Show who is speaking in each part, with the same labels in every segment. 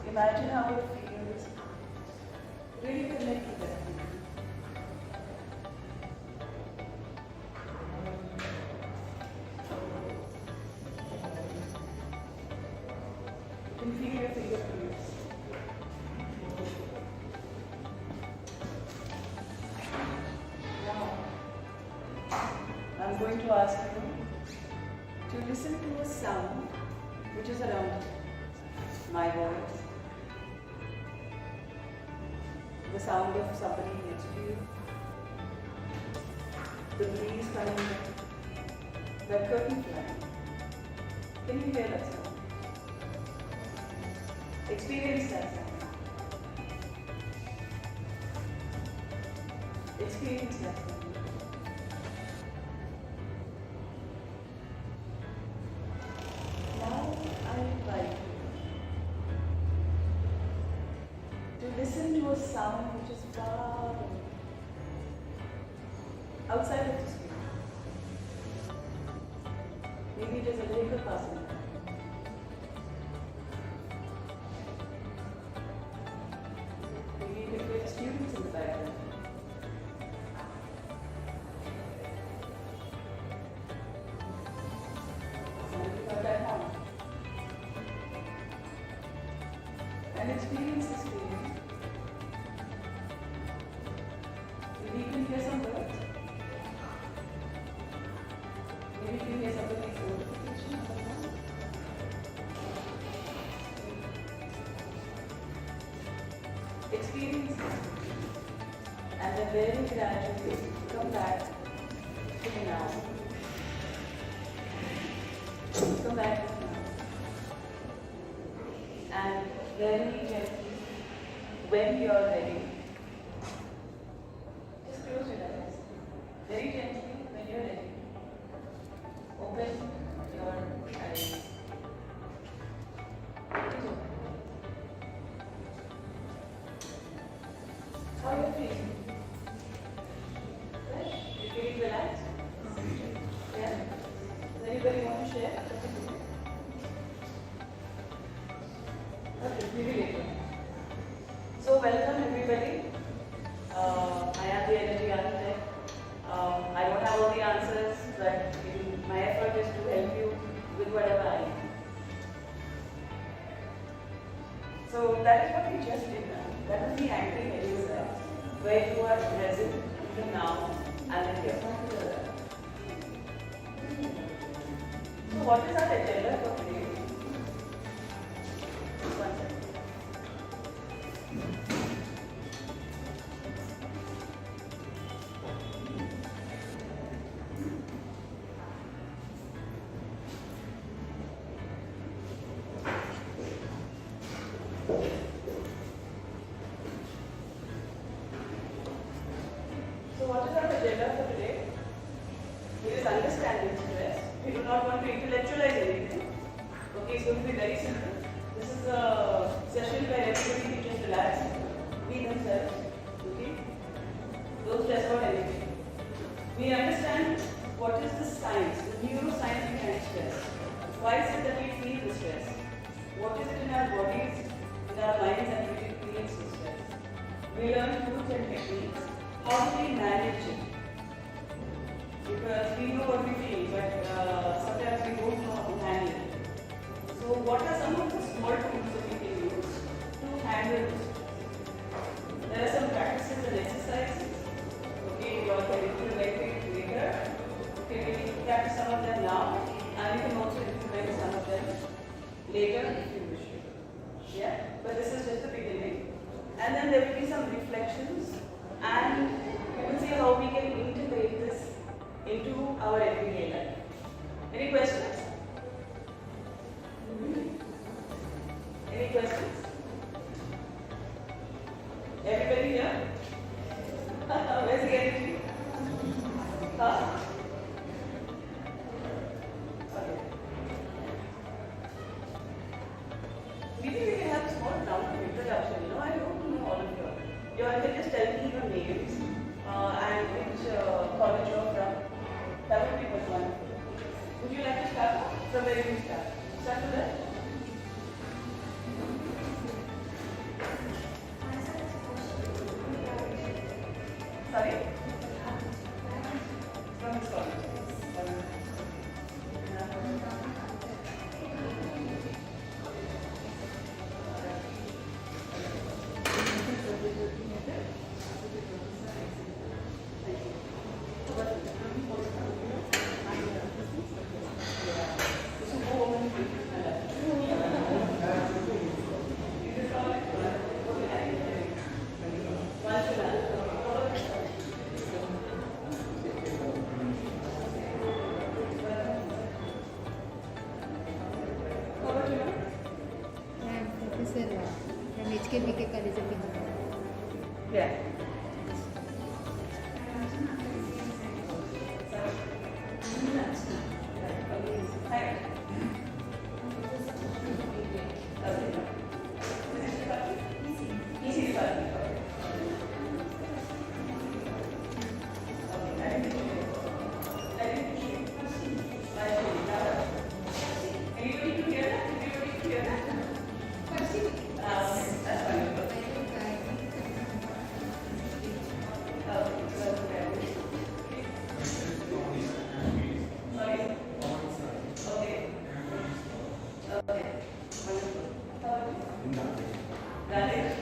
Speaker 1: Imagine how it feels. Really connect with it. You can feel your fingertips. Now, I'm going to ask you to listen to a sound which is around you. My voice. The sound of somebody next to you. The breeze coming in. The curtain flying. Can you hear that sound? Experience that sound. Experience that sound. Now I invite you to listen to a sound which is far away, outside of the screen. Maybe it is a vehicle passing by. Maybe you can hear students in the background. Somebody heard that horn. And experience this feeling. Maybe you can hear some birds. Maybe you can hear somebody's notification. Experience this. And then very gradually come back to the now. Come back to the now. And very gently, when you are ready, just close your eyes. Very gently, when you are ready, open your eyes. Please open. How are you feeling? Right? You feeling relaxed? Yeah? Does anybody want to share? Okay, maybe later. So welcome everybody. I am the energy architect. I don't have all the answers, but my effort is to help you with whatever I can. So that is what we just did now. That is the anchoring exercise, where you are present in the now and the here. So what is our agenda for today? One second. So what is our agenda for today? It is understanding stress. We do not want to intellectualize anything. Okay, it's going to be very simple. This is a session where everybody can just relax, be themselves. Okay? Don't stress about anything. We understand what is the science, the neuroscience behind stress. Why is it that we feel the stress? What is it in our bodies, in our minds, and it creates the stress? We learn tools and techniques. How do we manage it? Because we know what we feel, but sometimes we don't know how to handle it. So what are some of the small tools that we can use to handle this? There are some practices and exercises. Okay, you all can implement it later. Okay, we can practice some of them now, and you can also implement some of them later if you wish to. Yeah, but this is just the beginning. And then there will be some reflections, and we will see how we can integrate this into our everyday life. Any questions? Any questions? Everybody here? Where's the energy? Huh? Okay. Maybe we can have a small round of introduction. You know, I don't know all of you. You all can just tell me your names and which college you're from. That would be most wonderful. Would you like to start? From where do you start? Start with that?
Speaker 2: Sir, from HKBK College of Engineering.
Speaker 1: Yeah. Hi. Easy department. Anybody to hear that? Anybody to hear that? That's wonderful. Sorry? Okay. Okay. Wonderful. How are you? Rajesh?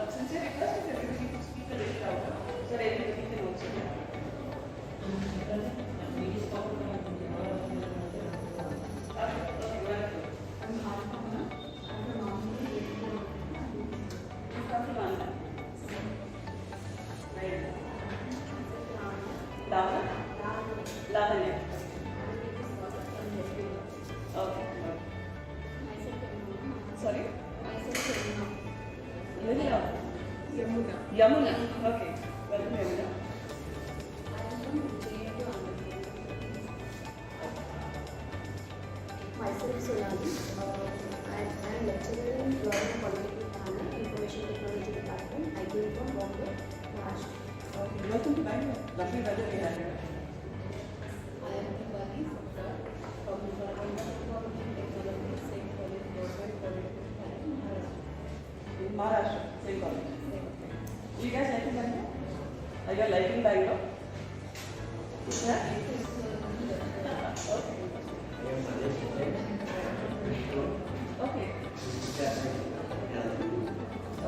Speaker 1: Since I request if everybody could speak a little louder, so that everybody can also hear. Okay, wonderful. You come from Andhra? Right. Lavanya? Okay. Sorry? Yamuna. Okay. Welcome, Yamuna.
Speaker 3: Myself Sonali. I am lecturer in Drawing and Polytechnic Thane, Information Technology Department. I came from Bombay, Maharashtra.
Speaker 1: Okay. Welcome to Bangalore. Lovely weather we have here.
Speaker 3: I am Diwali from Information Technology, same college, Government Polytechnic Thane, Maharashtra.
Speaker 1: In Maharashtra, same college. You guys like Bangalore? Are you liking Bangalore? Yeah? Okay.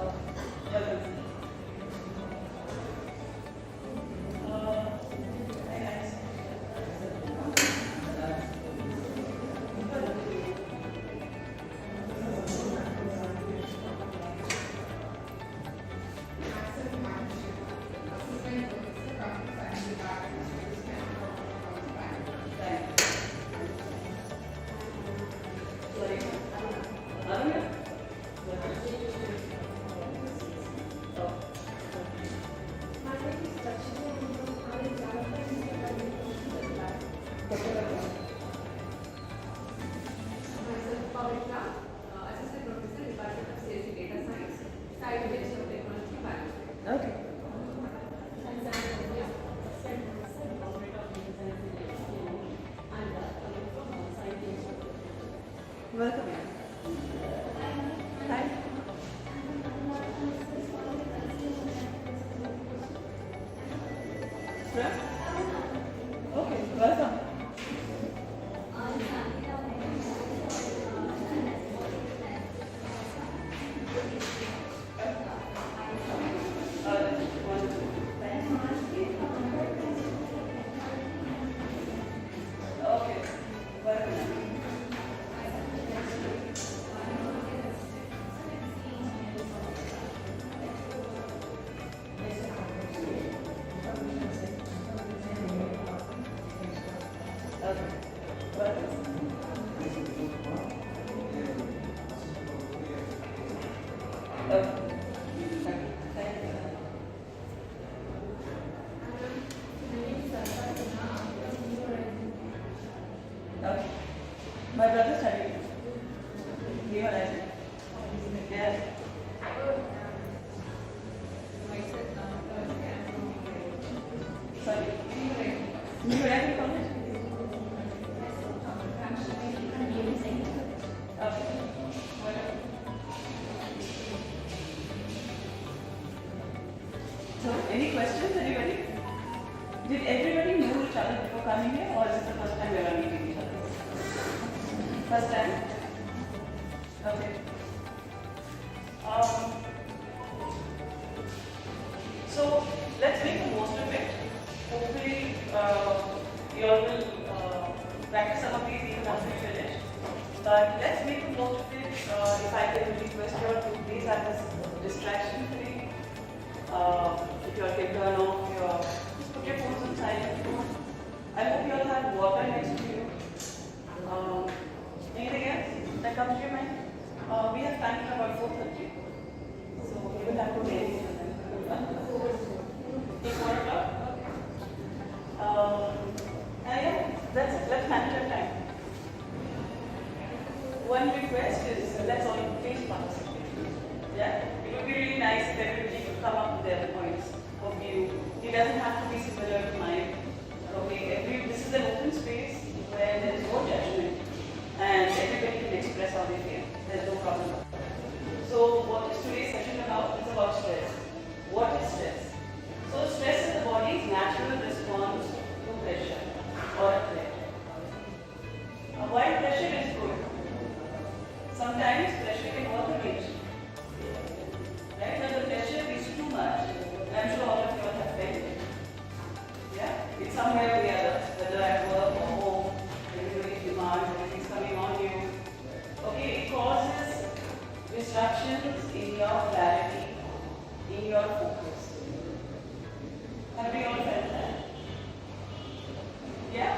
Speaker 1: Welcome. Very nice. Sorry. Aruna? Oh.
Speaker 4: Myself, Pavitra, Assistant Professor, Department of CSE Data Science, Site Based on Technology, Bangalore.
Speaker 1: Okay. Welcome. Hi. From? Okay, welcome. Wonderful. Okay, welcome. Okay, welcome. Okay. Thank you. Okay. My brother studied. You are right. Yes. Sorry. You were at college? Okay. So, any questions, anybody? Did everybody know each other before coming here, or is it the first time you are meeting each other? First time? Okay. So, let's make the most of it. Hopefully, you all will practice some of these even after you finish. But let's make the most of it. If I can request you all to please have this distraction free. If you all can turn off your, just put your phones on silent. I hope you all have water next or a threat. While pressure is good, sometimes pressure can work against you. Right? When the pressure is too much, I'm sure all of you have felt it. Yeah? It's somewhere or the other, whether at work or home, everybody's demands, everything's coming on you. Okay, it causes disruptions in your clarity, in your focus. Have we all felt that? Yeah?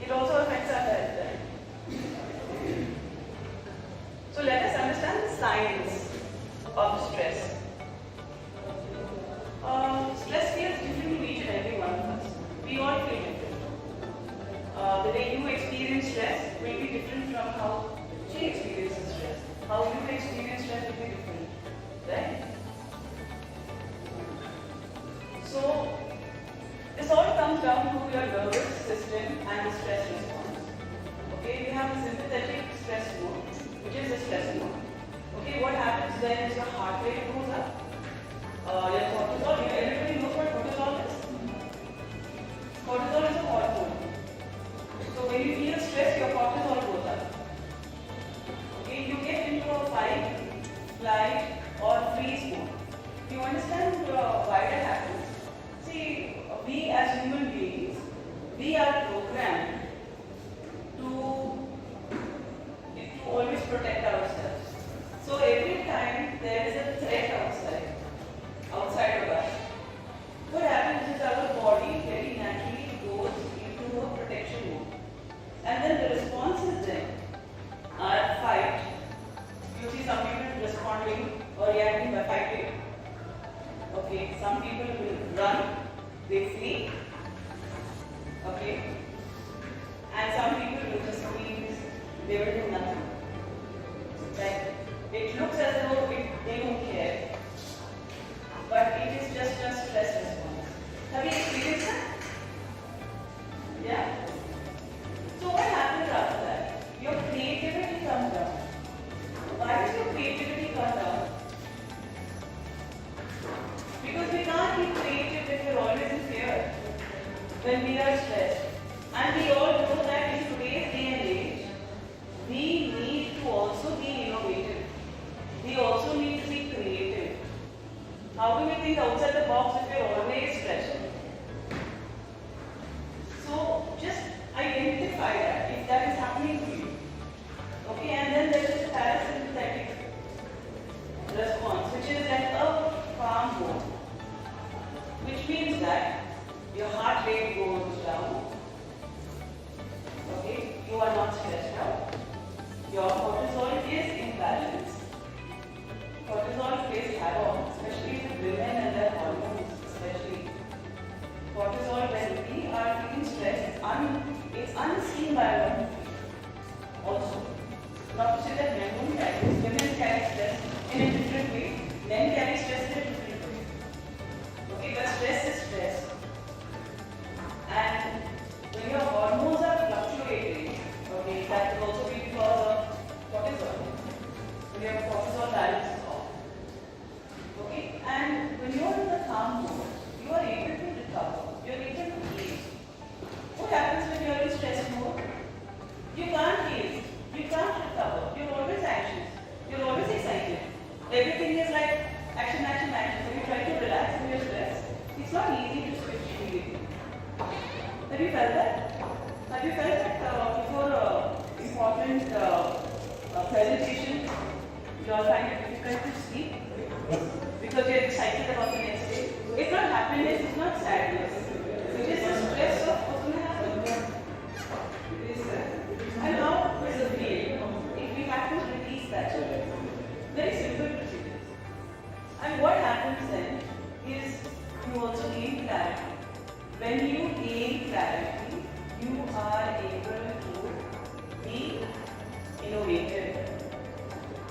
Speaker 1: It also affects our health, right? So let us understand the science of stress. Stress feels different to each and every one of us. We all feel different. The way you experience stress will be different from how she experiences stress. How you experience stress will be different, right? So this all comes down to your nervous system and the stress response. Okay, we have a sympathetic stress mode, which is the stress mode. Okay, what happens then is your heart rate goes up. Your cortisol, everybody knows what cortisol is? Cortisol is a hormone. So when you feel stress, your cortisol goes up. Okay, you get into a fight, flight, or freeze mode. Do you understand why that happens? See, we as human beings, we are programmed to always protect ourselves. So every time there is a threat outside of us, what happens is our body very naturally goes into a protection mode. And then the responses then are fight. You see some people responding or reacting by fighting. Okay, some people will run, they flee. Okay, and some people will just freeze, they will do nothing. Like, it looks as though they don't care, but it is just a stress response. Have you experienced that? Yeah? So what happens after that? Your creativity comes down. Why does your creativity come down? Because we can't be creative if we're always in fear, when we are stressed. And we all know that in today's day and age, we need to also be innovative. We also need to be creative. How do we think outside the box if we're always stressed? So just identify that if that is happening to you. Okay, and then there is a parasympathetic response, which is like a calm mode, which means that your heart rate goes down. Okay, you are not stressed out. Your cortisol is in balance. Cortisol plays havoc, especially with women and their hormones, especially. Cortisol, when we are feeling stressed, it's unseen by our body. Also, not to say that men don't carry this, women carry stress in a different way, men carry stress in a different way. Okay, but stress is stress. And when your hormones are fluctuating, okay, that will also be because of cortisol. When your cortisol balance is off. Okay, and when you are in the calm mode, you are able to recover. You are able to heal. What happens when you are in stress mode? You can't heal. You can't recover. You're always anxious. You're always excited. Everything is like action, action, action. When you try to relax when you're stressed, it's not easy to switch immediately. Have you felt that? Have you felt that before important presentation, you all find it difficult to sleep because you're excited about the next day? It's not happiness, it's not sadness. It is the stress of what's going to happen. And how is the feeling? If we have to release that, very simple procedure. And what happens then is you also gain clarity. When you gain clarity, you are able to be innovative.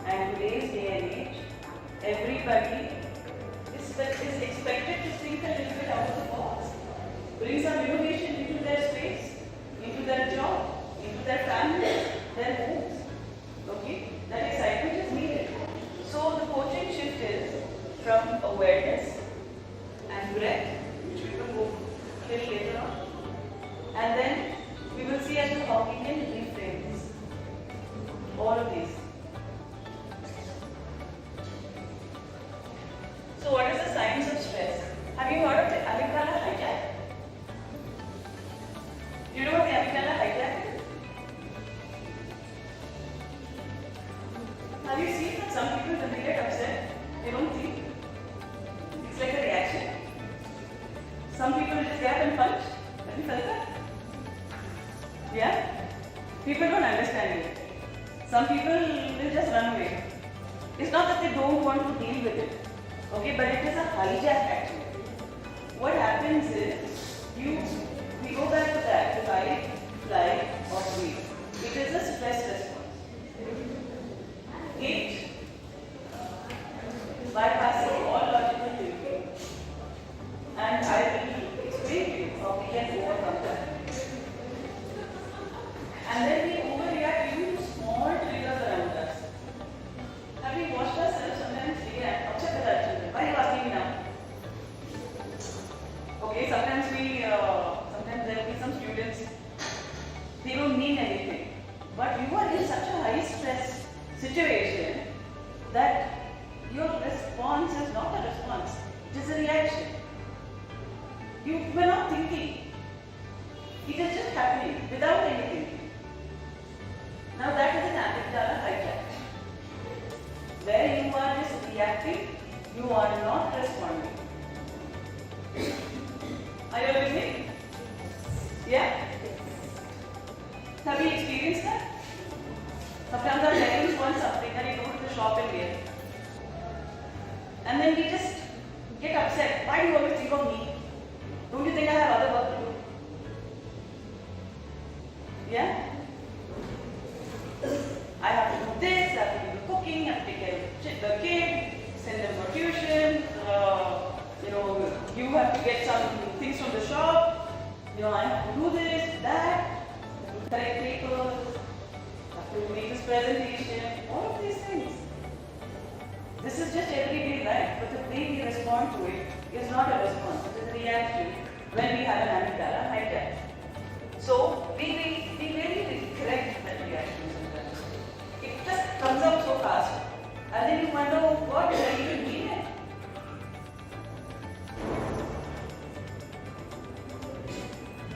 Speaker 1: And today's day and age, everybody is expected to think a little bit out of the box. Bring some innovation into their space, into their job, into their family, their homes. Okay? That excitement is needed. So the coaching shift is from awareness and breath, which we will go till later you felt that? Yeah? People don't understand it. Some people will just run away. It's not that they don't want to deal with it, okay, but it is a hijack actually. What happens is, we go back to that, to fight, flight, or freeze. It is a stress response. It bypassing all logical thinking, and I will explain to you how we can overcome that. And then we overreact even to small triggers around us. Have we watched ourselves sometimes react? Why are you asking me now? Okay, sometimes there will be some students, they don't mean anything. But you are in such a high stress situation that your response is not a response, it is a reaction. You were not thinking. It is just happening without anything. Now that is an amygdala hijack. Where you are just reacting, you are not responding. Are you with me? Yeah? Have you experienced that? Sometimes our parents want something and we go to the shop and get. And then we just get upset. Why do you always think of me? Don't you think I have other work to do? Yeah? I have to do this, I have to do the cooking, I have to take care of the kid, send them for tuition, you have to get some things from the shop, I have to do this, that, correct papers, I have to make this presentation, all of these things. This is just everyday life, but the way we respond to it is not a response, it is a reaction when we have an amygdala hijack. So we really correct that reaction sometimes. It just comes out so fast, and then you wonder, what did I even mean it?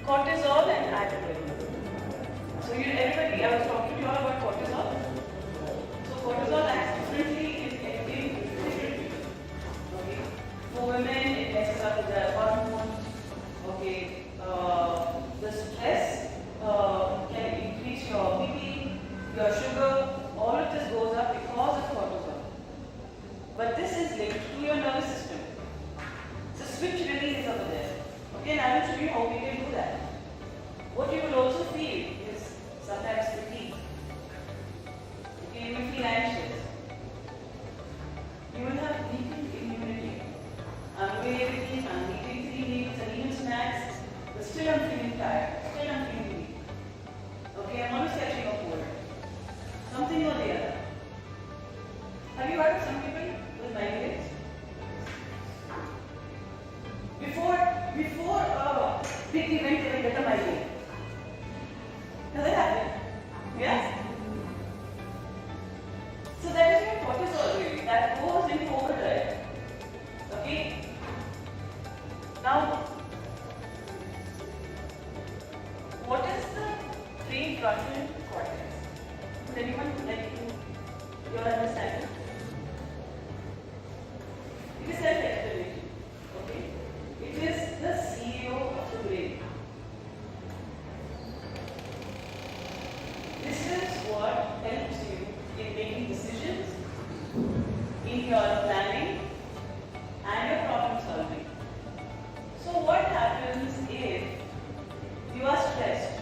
Speaker 1: Cortisol and adrenaline. So everybody, I was talking to you all about cortisol. So cortisol acts differently in different people. Okay. For women, it messes up with their hormones. Okay. The stress can increase your BP, your sugar. All of this goes up because of cortisol. But this is linked to your nervous system. The switch really is over there. Okay, and I will show you how we can do that. What you will also feel is sometimes fatigue. Okay, you will feel anxious. You will have weakened immunity. I'm eating 3 meals and even snacks, but still I'm feeling tired. Still I'm feeling weak. Okay, I'm always catching a cold. Something or the other. Have you heard of some people with migraines? Before a big event, they will get a migraine. Does that happen? Yes? So that is your cortisol really. That goes into overdrive. Okay? Now, what is the prefrontal cortex? Would anyone like to your understanding? It is self-explanation. Okay? It is the CEO of the brain. This is what helps you in making decisions, in your planning, and your problem solving. So what happens if you are stressed?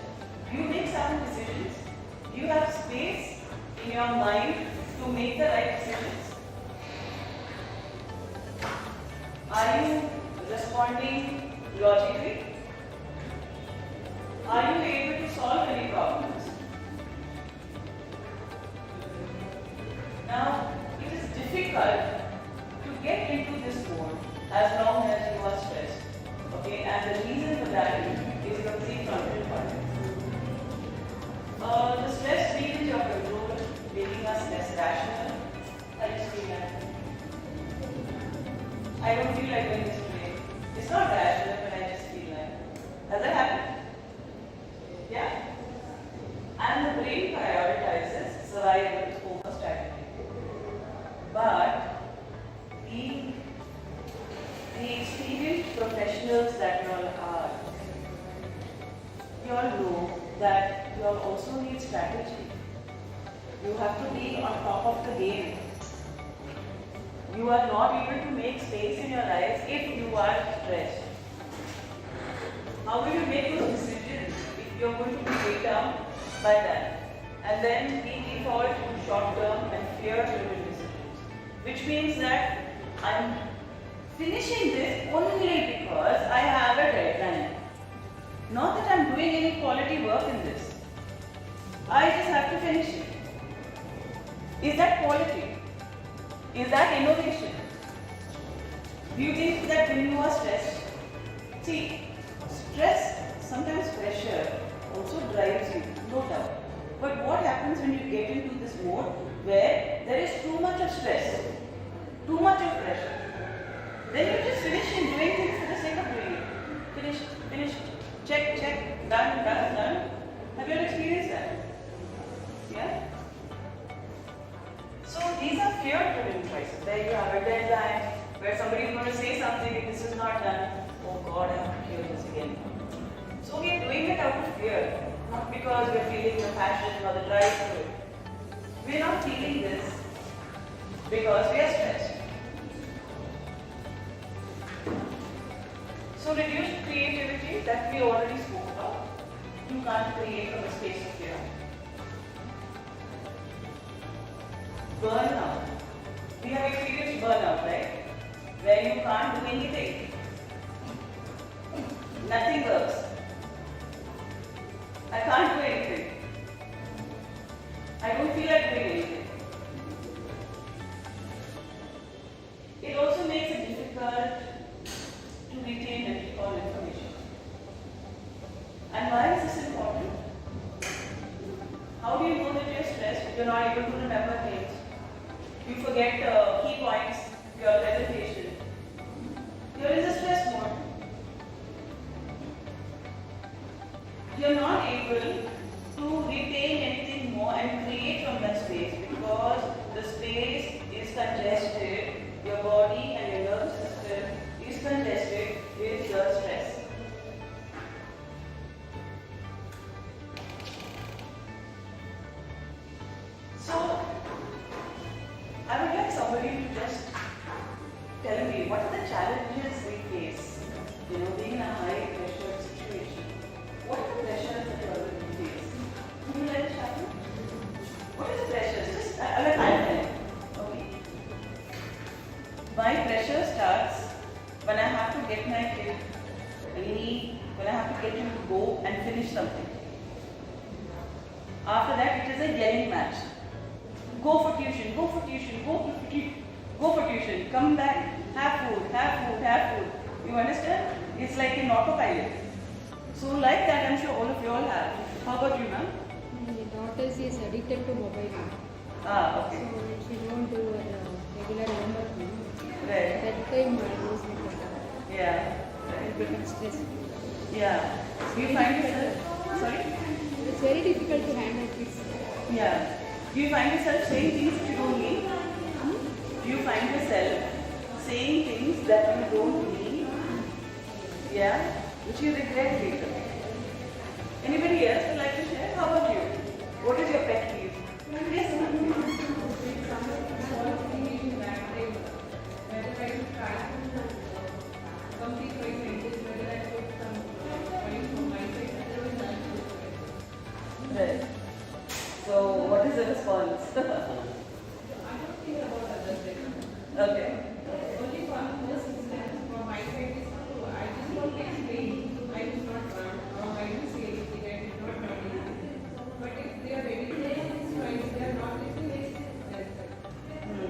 Speaker 1: You make some decisions, you have space in your mind to make the right decisions. Are you responding logically? Are you able to solve any problems? Now, it is difficult to get into this mode as long as you are stressed. Okay, and the reason for that is your prefrontal cortex. The stress weakens your control, making us less rational. I just feel that. I don't feel like doing this today. It's not rational, but I just feel like. Has that happened? Yeah? And the brain prioritizes survival over strategy. But the experienced professionals that you all are, all know that you all also need strategy. You have to be on top of the game. You are not able to make space in your lives if you are stressed. How will you make those decisions if you are going to be weighed down by that? And then we default to short-term and fear-driven decisions, which means that I'm finishing this only because I have a deadline. Not that I'm doing any quality work in this. I just have to finish it. Is that quality? Is that innovation? Do you think that when you are stressed, see, stress, sometimes pressure also drives you, no doubt. But what happens when you get into this mode where there is too much of stress, too much of pressure? Then you just finish in doing things for the sake of doing it. Finish, check, done. Have you ever experienced that? Yeah? So these are fear-driven choices. There you have a deadline where somebody is going to say something, if this is not done, oh God, I have to hear this again. So we are doing it out of fear, not because we are feeling the passion or the drive to it. We are not feeling this because we are stressed. So reduced creativity that we already spoke about. You can't create from a space of fear. Burnout. We have experienced burnout, right? Where you can't do anything. Nothing works. I can't do anything. I don't feel like doing anything. It also makes it difficult to retain and recall information. And why is this important? How do you know that you're stressed if you're not able to remember things? You forget key points, your presentation. You're in the stress mode. You're not able to retain anything more and create from that space because the space is congested. Your body and your nervous system is congested with the stress. So, I would like somebody to just tell me what are the challenges we face, being in a high pressure situation. What are the pressures that you are going to face? Can you let it happen? What are the pressures? Just I'll tell you. Okay. My pressure starts when I have to get my kid when I have to get him to go and finish something. After that, it is a yelling match. Go for tuition, go for tuition, go for tuition, come back, have food. You understand? It's like an autopilot. So like that, I'm sure all of you all have. How about you, ma'am?
Speaker 2: My daughter is addicted to mobile.
Speaker 1: Ah, okay.
Speaker 2: So she don't do regular homework.
Speaker 1: Right.
Speaker 2: That time I lose my daughter.
Speaker 1: Yeah.
Speaker 2: I
Speaker 1: Right.
Speaker 2: become stressed.
Speaker 1: Yeah. Do you find yourself, sorry?
Speaker 2: It's very difficult to handle this.
Speaker 1: Yeah. Do you find yourself saying things that you don't mean? Do you find yourself saying things that you don't mean? Yeah? Which you regret later. Anybody else would like to share? How about you? What is your pet peeve? Yes, ma'am. Right. So, what is the response? Okay.
Speaker 4: Only one first instance from my side is to I just want to explain. I did not run or I didn't say anything. I did not run anything. But if they are ready to listen, it's fine. If they are not listening, that's it.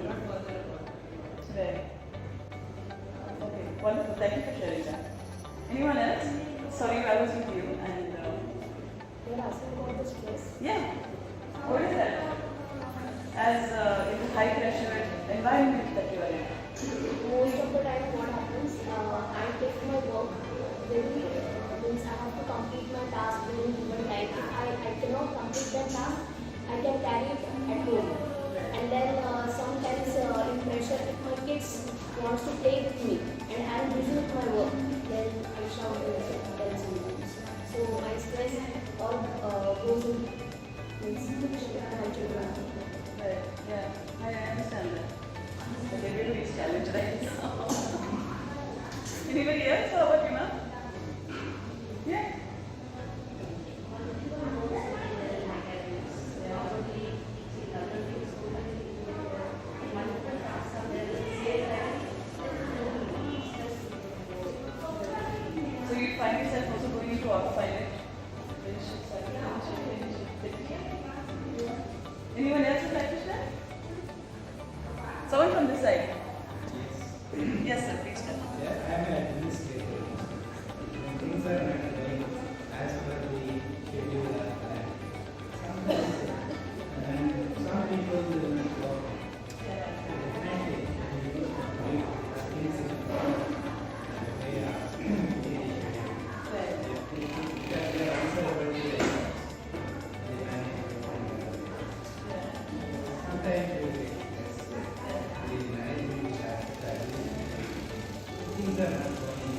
Speaker 4: Not further about it.
Speaker 1: Right. Okay. Wonderful. Thank you for sharing that. Anyone else? Sorry, I was with you. And
Speaker 3: You're asking about the stress.
Speaker 1: yeah. What is that? As in a high pressure environment that you are in.
Speaker 3: Most of the time what happens, I take my work very, means I have to complete my task within given time. If I cannot complete that task, I can carry it at home. And then sometimes in pressure, if my kids wants to play with me and I am busy with my work, then I shout and tell sometimes. So my stress all goes in means children.
Speaker 1: Right. Yeah. I understand that. But everybody is challenged right now. Anybody else? How about you, ma'am? Yeah. So you find yourself also going into autopilot. Anyone else would like to share? Someone from this side. Yes, sir. Please tell.
Speaker 5: Yeah, I am an administrator. When things are not going as per the schedule or plan, sometimes and some people will not work. Definitely, we need to complete things in the way that they are answerable to the sometimes the management has things are not going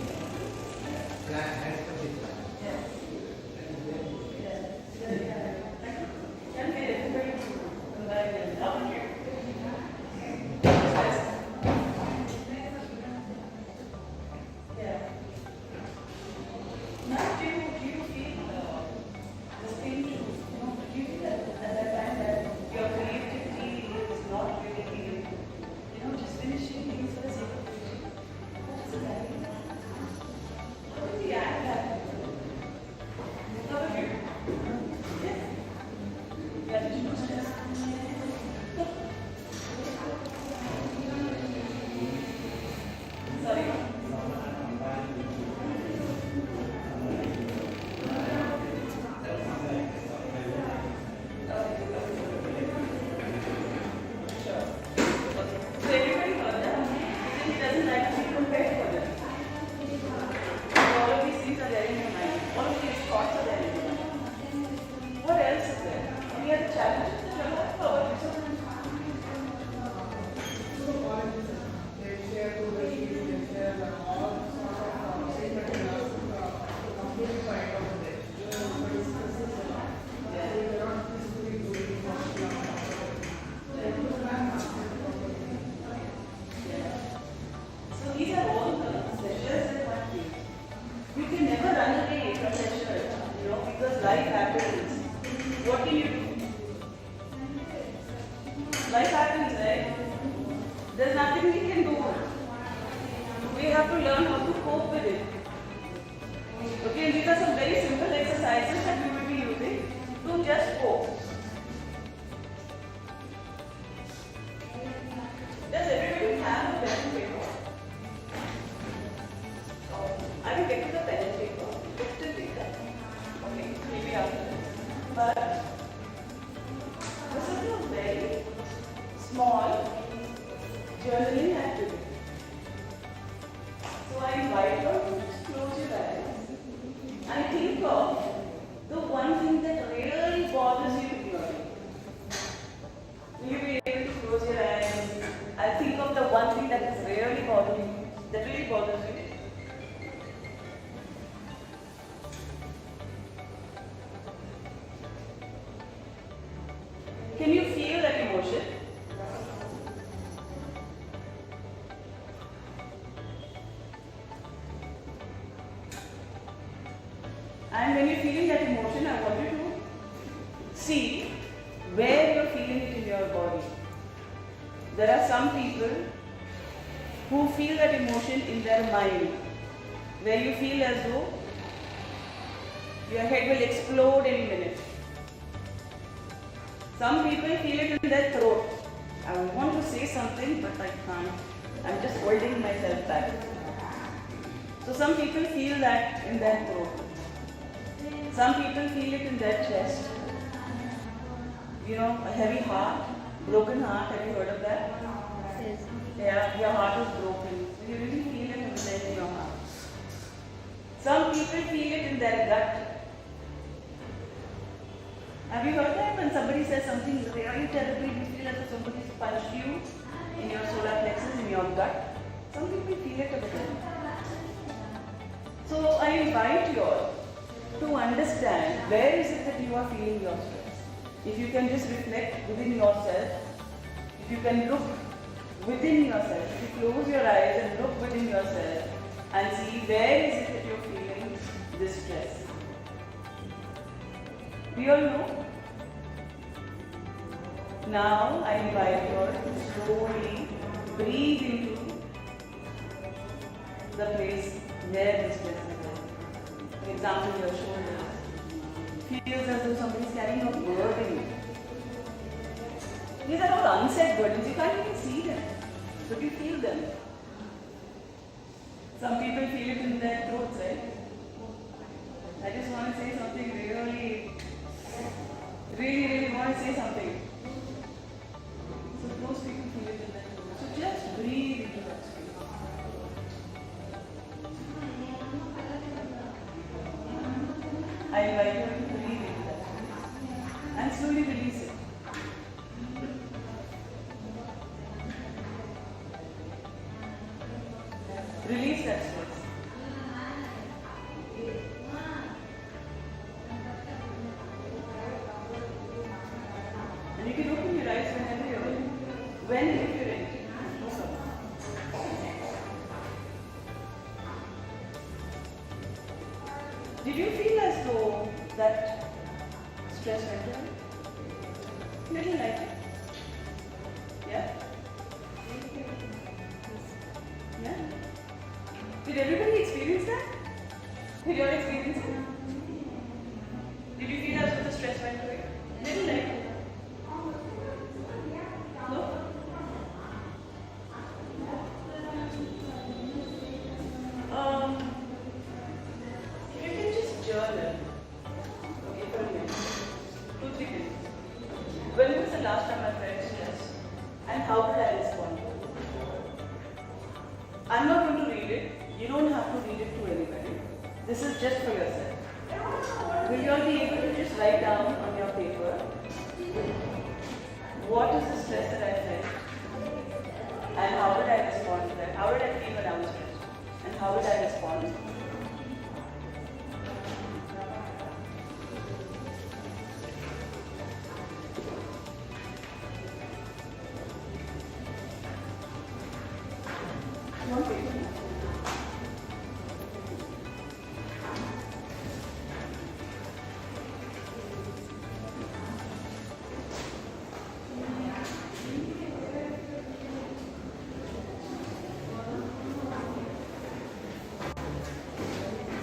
Speaker 5: plan as per the plan.
Speaker 1: Can we everybody combine how about you? Yeah. Now, do you feel this thing, do you feel that at that time that your creativity is not really, just finishing things for the sake of finishing? What is it like? How do we act that? How about you? Yes? Yeah, did you know that? Sorry? Sure. So everybody heard that? He doesn't like to be compared for them. All of these things are there in your mind. All of these thoughts are there in your mind. What else is there? Any other challenges that you have? How about you, sir?
Speaker 4: They share to the field, they share all sorts of secret complete kind of day. But it's they cannot peacefully do it
Speaker 1: So these are all the pleasures that one feels. You can never run away from pleasure, because life happens. What can you do? Life happens, right? There's nothing we can do. We have to learn how to cope with it. Okay, and these are some very simple exercises that we will be using to just cope. Does everybody have a pen and paper? I will get to the pen and paper. Still later. Okay, maybe after. But this is a very small journaling activity. So I invite you to just close your eyes and think of the one thing that really bothers you in your life. Will you be able to close your eyes and think of the one thing that is really bothering you, that really bothers you? Can you feel that emotion? And when you're feeling that emotion, I want you to see where you're feeling it in your body. There are some people who feel that emotion in their mind, where you feel as though your head will explode any minute. Some people feel it in their throat. I want to say something, but I can't. I'm just holding myself back. So some people feel that in their throat. Some people feel it in their chest. A heavy heart, broken heart. Have you heard of that?
Speaker 2: Yes.
Speaker 1: Yeah, your heart is broken. So you really feel it in your heart. Some people feel it in their gut. Have you heard that? When somebody says something really terribly, you feel as if somebody's punched you in your solar plexus, in your gut. Some people feel it a bit. So I invite you all to understand where is it that you are feeling your stress. If you can just reflect within yourself, if you can look within yourself, if you close your eyes and look within yourself and see where is it that you're feeling this stress. We all know. Now I invite you all to slowly breathe into the place where the stress is there. For example, your shoulders. Feels as though somebody is carrying a burden. These are all unsaid burdens. You can't even see them, but you feel them. Some people feel it in their throats, right? I just want to say something really want to say something. So those people feel it in their throats. So just breathe into that space. I invite you to breathe into that space and slowly release it. Release that stress. And you can open your eyes whenever you're ready. When if you're ready. No problem. Did you feel as though that stress went away? Little lighter? Yeah? Yeah? Did everybody experience that? Did you all experience it? Did you feel as though the stress went away? Little lighter? No? If you can just journal, okay, for a minute, 2-3 minutes. When was the last time I felt stress? And how did I respond? I'm not going to read it. You don't have to read it to anybody. This is just for yourself. Will you all be able to just write down on your paper what is the stress that I felt and how did I respond to that? How did I feel when I was stressed? And how did I respond? One paper.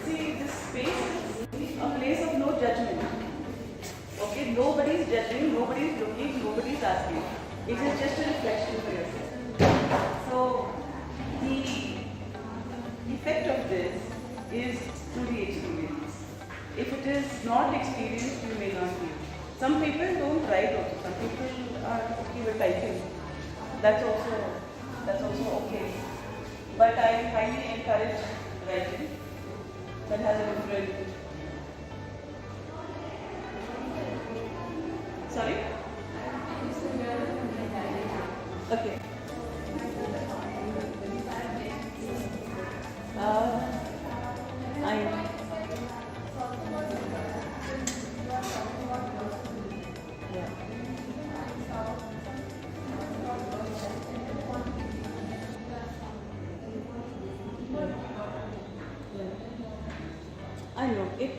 Speaker 1: See, this space is a place of no judgment. Okay, nobody is judging, nobody is looking, nobody is asking. It is just a reflection for yourself. So, the effect of this is through the experience. If it is not experienced, you may not feel. Some people don't write also. Some people are okay with typing. That's also okay. But I highly encourage writing. That has a different. Sorry? Okay. I yeah. I know it.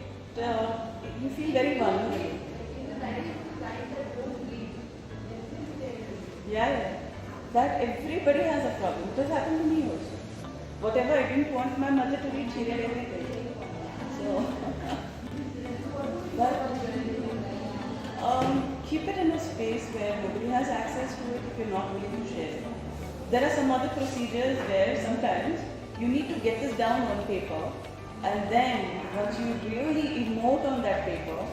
Speaker 1: You feel very vulnerable. Yeah. That everybody has a problem. It has happened to me also. Whatever I didn't want my mother to read, she read everything. So, but keep it in a space where nobody has access to it if you're not willing to share it. There are some other procedures where sometimes you need to get this down on paper, and then once you really emote on that paper,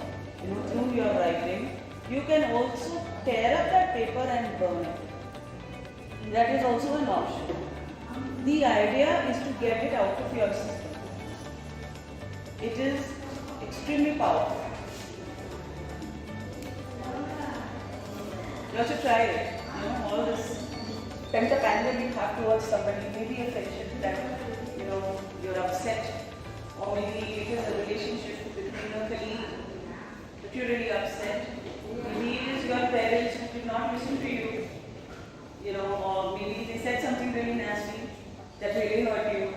Speaker 1: through your writing, you can also tear up that paper and burn it. That is also an option. The idea is to get it out of your system. It is extremely powerful. You have to try it. All this pent-up anger you have towards somebody, maybe a friendship that you're upset, or maybe it is a relationship between seeing a colleague that you're really upset. Maybe it is your parents who did not listen to you, or maybe they said something really nasty that really hurt you.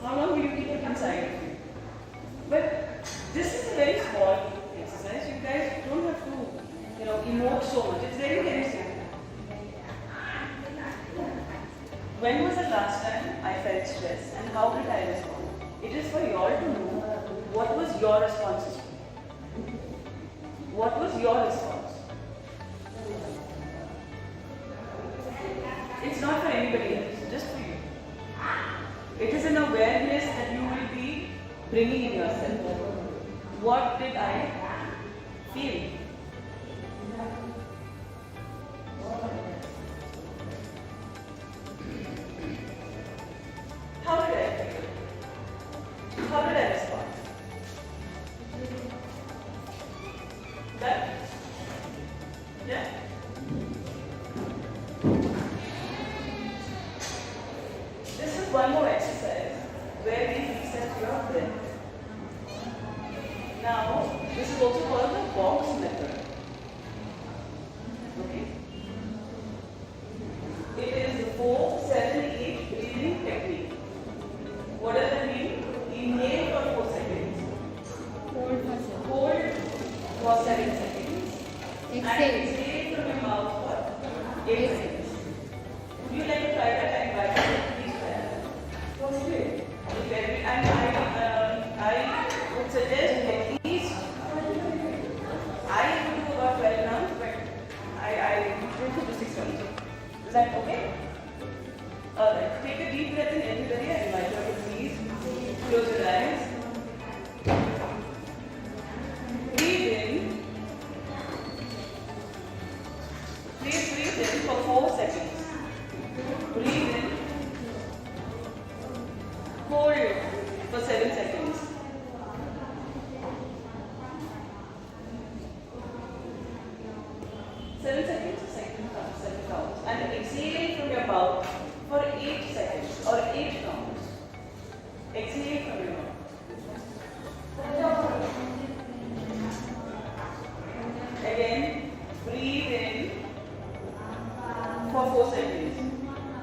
Speaker 1: How long will you keep it inside of you? But this is a very small exercise. You guys don't have to, emote so much. It's very, very simple. When was the last time I felt stress and how did I respond? It is for you all to know what was your response. What was your response? It's not for anybody else, just for you. It is an awareness that you will be bringing in yourself. What did I feel? How did I feel? How did I respond? That? Yeah? This is one more exercise where we reset your breath. Now, this is also called the box method. Okay? It is the 4, 7, 8 breathing technique. What does that mean? Inhale for 4 seconds. Hold for 7 seconds. And exhale from your mouth for 8 seconds. Would you like to try that? I invite you to please try that. Don't do it. And I would suggest at least, I would do about 12 rounds, but I do 2 to 6 rounds. Is that okay? Alright, take a deep breath in, everybody. I invite you to please close your eyes. Breathe in. Please breathe in for 4 seconds. Breathe in. Hold for 7 seconds. Seven counts. And exhale from your mouth for 8 seconds or 8 counts. Exhale from your mouth. Again, breathe in for 4 seconds.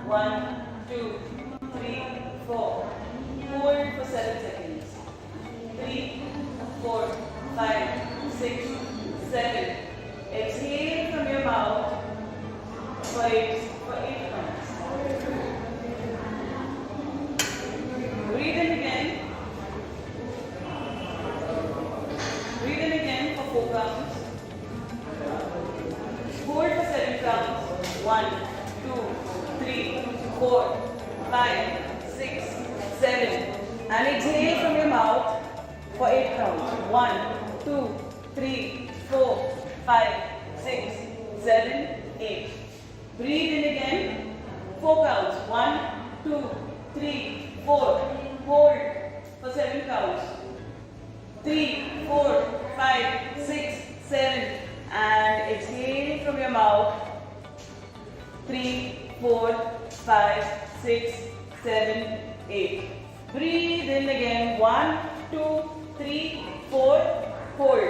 Speaker 1: 1, 2, 3, 4. Hold for 7 seconds. 3, 4, 5, 6, 7. Exhale from your mouth for 8 counts. Breathe in again. Breathe in again for 4 counts. Hold for 7 counts. 1, 2, 3, 4, 5, 6, 7. And exhale from your mouth for 8 counts. 1, 2, 3, 4, 5, 6, 7, 8. Breathe in again. 4 counts. 1, 2, 3, 4. Hold for 7 counts. 3, 4, 5, 6, 7. And exhale from your mouth. 3, 4, 5, 6, 7, 8. Breathe in again. 1, 2, 3, 4. Hold.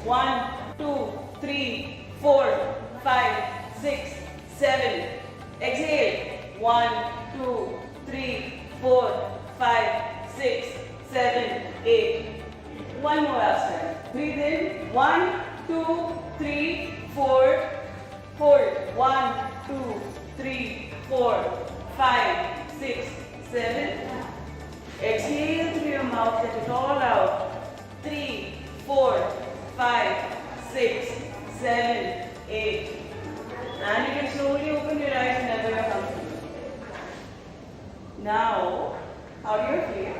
Speaker 1: 1, 2, 3, 4, 5, 6, 7. Exhale. 1, 2, 3, 4, 5, 6, 7, 8. One more last time. Breathe in. 1, 2, 3, 4. Hold. 1, 2, 3, 4, 5, 6, 7. Exhale through your mouth. Let it all out. 3, 4, 5, 6, 7, 8. And you can slowly open your eyes whenever you're comfortable. Now, how do you feel?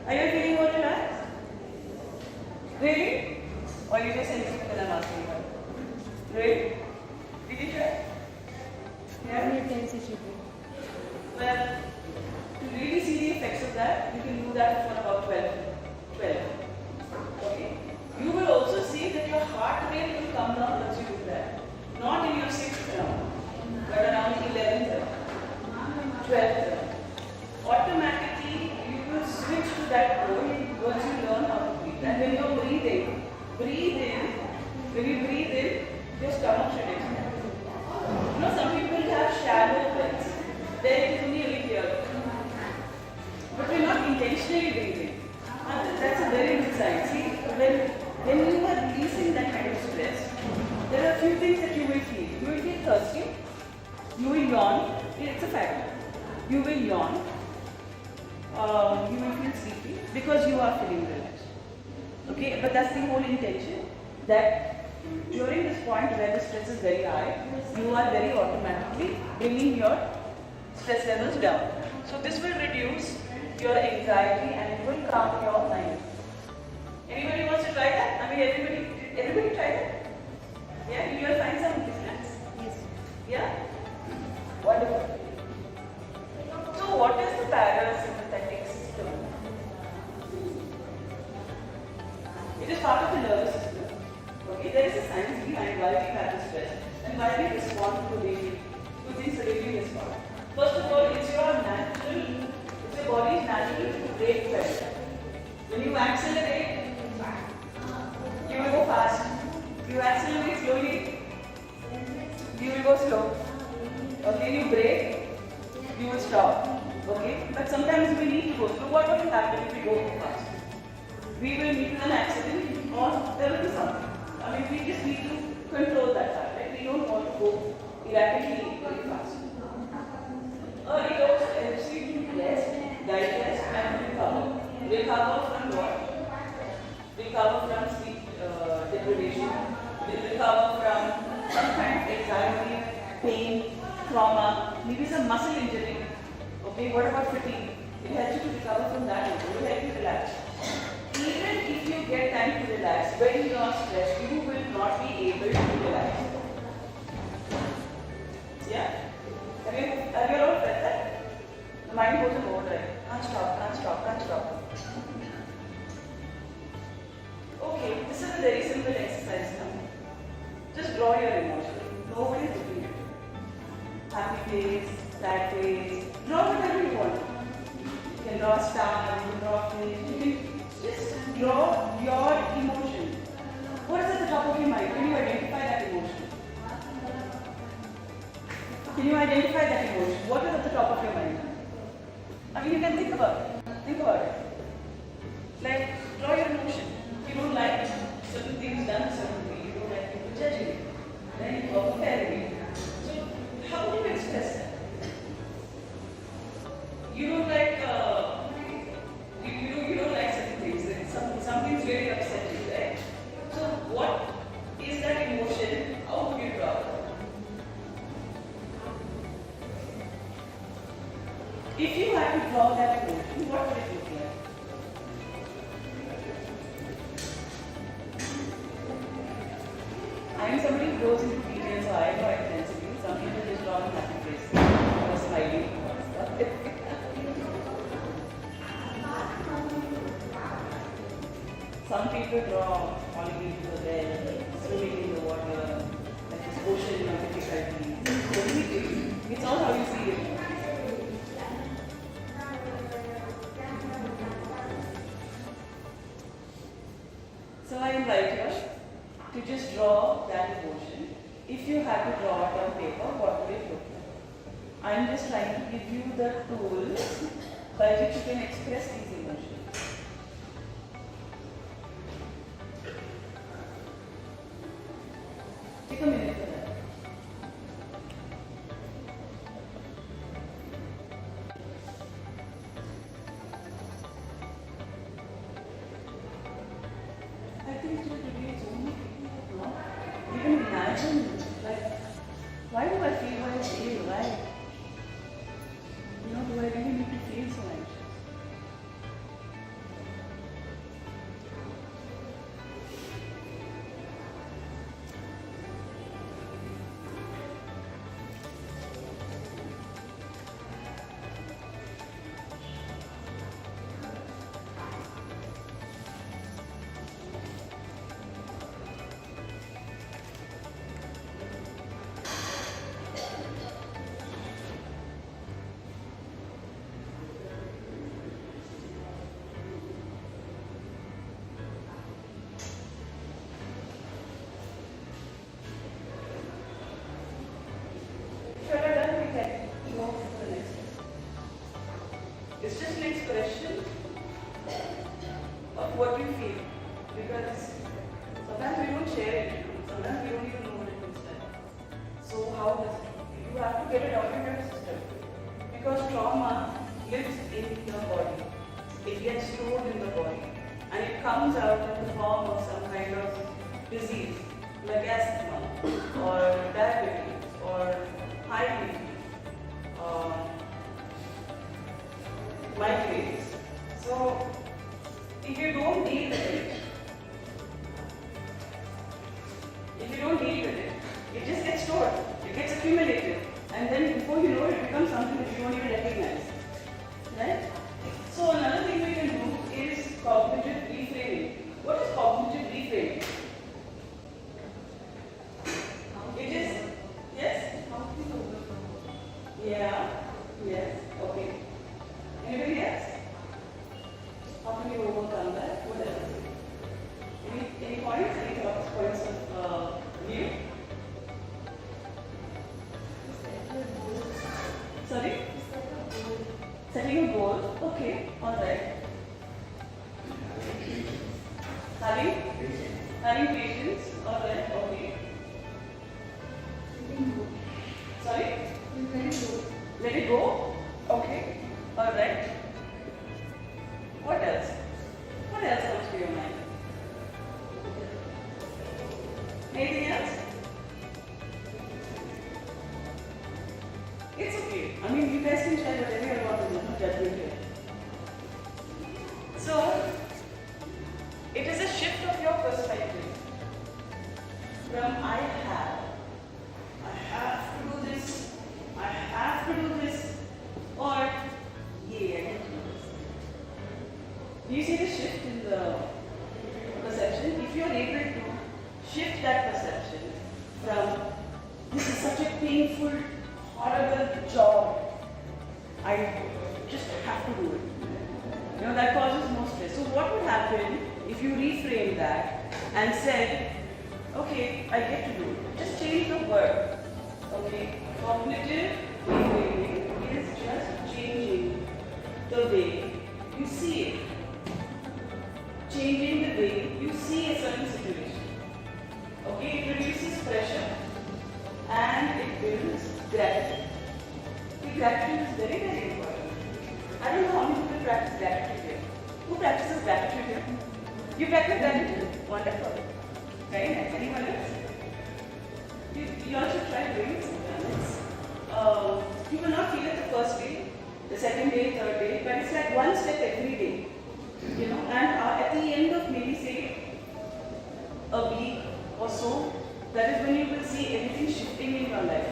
Speaker 1: Are you feeling more relaxed? Really? Or you just sensitive when I'm asking you? Really? Did you try? Yeah? Well, to really see the effects of that, you can do that for about 12. Okay? You will also see that your heart rate will come down once you do that. Not in your 6th round, but around 11th round, 12th round. Automatically, you will switch to that role once you learn how to thing, breathe in. When you breathe in, your stomach should expand. You know, some people have shallow breaths. There it is only a bit here. But we're not intentionally breathing. That's a very good sign. See, when you are releasing that kind of stress, there are a few things that you will feel. You will feel thirsty. You will yawn. It's a fact. You will yawn. You will feel sleepy because you are feeling relaxed. Okay, but that's the whole intention. That during this point where the stress is very high, you are very automatically bringing your stress levels down. So this will reduce your anxiety and it will calm your mind. Anybody wants to try that? I mean, everybody try that? Yeah, you will find some difference.
Speaker 2: Yes.
Speaker 1: Yeah? Wonderful. So what is the parasympathetic system? It is part of the nervous system. Okay, there is a science behind why we have the stress and why we respond to things the way we respond. First of all, it's your body's natural brake pedal. When you accelerate, you will go fast. You accelerate slowly, you will go slow. Okay, you brake, you will stop. Okay, but sometimes we need to go slow. What will happen if we go too fast? We will meet with an accident or there will be something. I mean, we just need to control that part, right? We don't want to go erratically very fast. Early dose helps you to rest, digest and recover. Recover from what? Recover from sleep deprivation. Recover from some kind of anxiety, pain, trauma, maybe some muscle injury. Okay, what about fatigue? It helps you to recover from that. It will help you relax. Even if you get time to relax, when you are stressed, you will not be able to relax. Yeah? Have you all felt that? The mind goes on overdrive. Can't stop. Okay, this is a very simple exercise now. Just draw your emotion. Nobody is looking at you. Happy face, sad face. Draw whatever you want. You can draw a star, you can draw a fish. You can just draw your emotion. What is at the top of your mind? Can you identify that emotion? Can you identify that emotion? What is at the top of your mind? I mean, you can think about it. Think about it. Like, draw your emotion. You don't like certain things done a certain way. You don't like people judging you. Then you are comparing you. So, how do you express that? You don't like, you don't like certain things. Something's really upset you, right? So, what is that emotion? How would you draw it? If you had to draw that emotion, what would it look like? I am somebody who goes into detail, so I know intensity. Some people just draw a happy face or smiling or stuff. Some people draw falling into the bed, swimming in the water, like this ocean of difficulty. It's all how you see it. So I invite you to just draw that emotion. If you had to draw it on paper, what would it look like? I'm just trying to give you the tools by which you can express these emotions. Take a minute for that. I think today it's only no. You can imagine, like, why do I feel what I feel? Why? You know, do I really need to feel so anxious? because sometimes we don't share it. Sometimes we don't even know what it looks like. So how does you have to get a documented system, because trauma lives in your body. It gets stored in the body and it comes out in the form of some kind of disease like asthma or diabetes or high BP, migraines. So if you don't deal with it, it just gets stored, it gets accumulated, and then before you know it, it becomes something that you don't even recognize. Right? So another thing we can do is cognitive reframing. What is cognitive reframing? It is, yes? Yeah, yes, okay. Anybody else? How can you overcome that? What else? Any points? Any thoughts, points of view? Sorry? Setting a goal. Okay, alright. Having patience. Alright, okay. Sorry? Let it go? Okay. Alright. What else? What else comes to your mind? Anything else? It's okay. I mean, you guys can share whatever you want to do, no judgment here. So, it is a shift of your perspective from I have to do this, or yeah, I can do this. Do you see the shift in the perception? If you are able to shift that perception from this is such a painful, horrible job, I just have to do it. You know, that causes more stress. So what would happen if you reframe that and said, okay, I get to do it. Just change the word. Okay, cognitive reframing is just changing the way you see it. Changing the way you see a certain situation. Okay, it reduces pressure and it builds gratitude. See, gratitude is very, very important. I don't know how many people practice gratitude here. Who practices gratitude here? You practice gratitude? Wonderful. Very nice. Anyone else? You all should try doing it sometimes. You will not feel it the first day, the second day, third day, but it's like one step every day. You know, and at the end of maybe say a week or so, that is when you will see everything shifting in your life.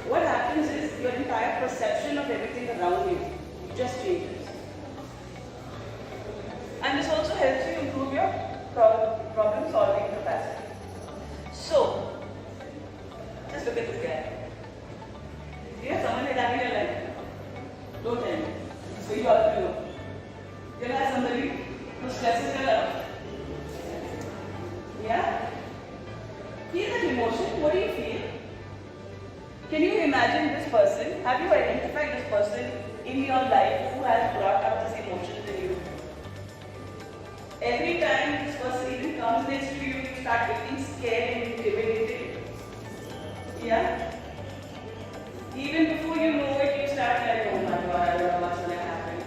Speaker 1: What happens is your entire perception of everything around you just changes. And this also helps you improve your problem solving capacity. So, just look at this guy. Do you have someone like that in your life? Don't tell me. So you all will know. You will have somebody who stresses you out. Yeah? Feel that emotion. What do you feel? Can you imagine this person? Have you identified this person in your life who has brought up this emotion in you? Every time this person even comes next to you, you start getting scared and intimidated. Yeah? Even before you know it, you start like, oh my god, I don't know what's going to happen.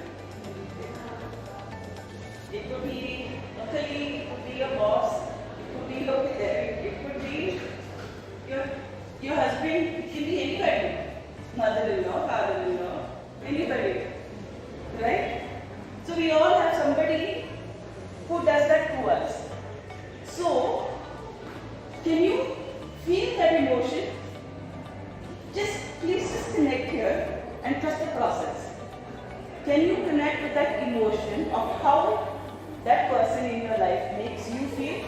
Speaker 1: It could be a colleague, it could be a boss, it could be your parent, it could be your husband, it can be anybody. Mother-in-law, father-in-law, anybody. Right? So we all have somebody who does that to us. So, can you feel that emotion? Please just connect here and trust the process. Can you connect with that emotion of how that person in your life makes you feel?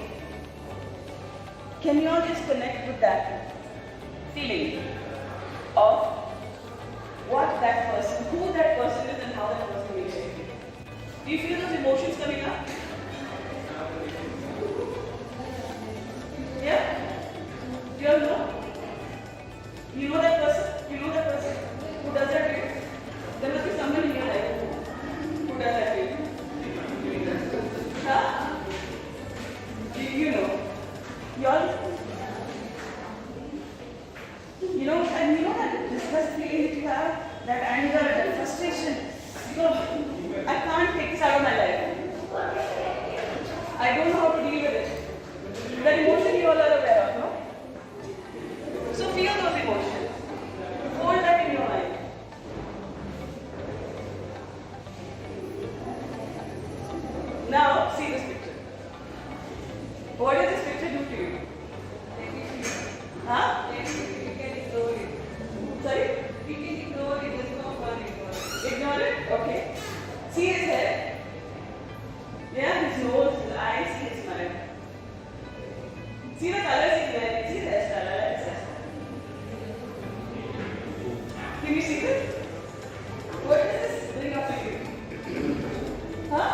Speaker 1: Can you all just connect with that feeling of what that person, who that person is and how that person makes you feel? Do you feel those emotions coming up? Yeah? Do you all know? You know that person? You know that person who does that to you? There must be someone in your life who does that to you. Huh? That emotion you all are aware of, no? So feel those emotions. Hold that in your mind. Now see this picture. What does this picture do to you? Huh?
Speaker 4: You can ignore it.
Speaker 1: Sorry?
Speaker 4: You can ignore it. There's no fun ignore it.
Speaker 1: Ignore it? Okay. See his head? Yeah, his nose, his eyes, see his smile. See the colors he's wearing. See the hairstyle. I like his hairstyle. Can you see this? What does this bring up to you? Huh?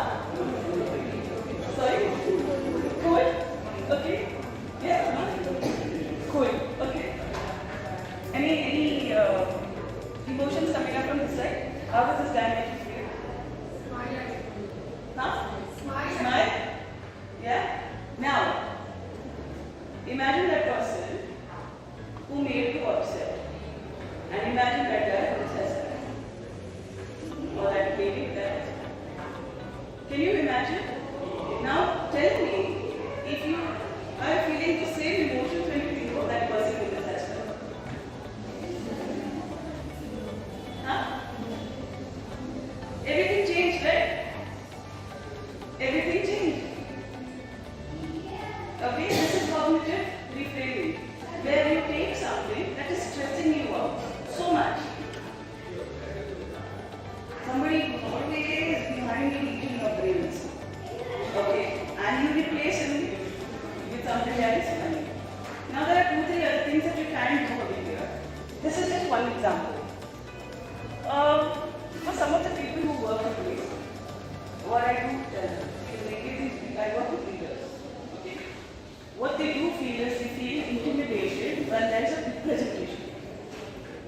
Speaker 1: Sorry? Cool? Okay. Yeah. Cool. Okay. Any emotions coming up from this side? How does this guy make you feel? Huh? Smile? Yeah? Now, imagine that person who made you upset. And imagine that guy who says that. Or that lady with that. Can you imagine? Now, tell me if you are feeling the same emotions when you think of that person with the hairstyle. Huh? Everything changed, right? Everything changed. Okay, this is cognitive reframing, where you take something that is stressing you out so much. Somebody who's always behind you eating your brains. Okay, and you replace him with something that is funny. Now there are 2-3 other things that you can do over here. This is just one example. For some of the people who work with me, what I do tell them is I work with leaders. Okay. What they do feel is they feel intimidated when there is a big presentation,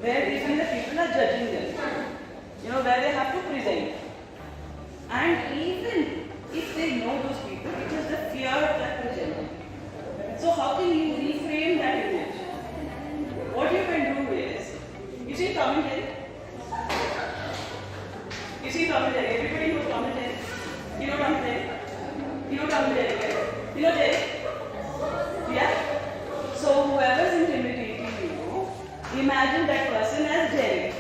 Speaker 1: where even the people are judging them. Where they have to present. And even if they know those people, it is the fear of that presenting. So how can you reframe that image? What you can do is, you see commentary? You see commentary, everybody knows commentary. You know commentary? You know commentary, right? You know Jerry? Yeah? So whoever is intimidating you, imagine that person as Jerry.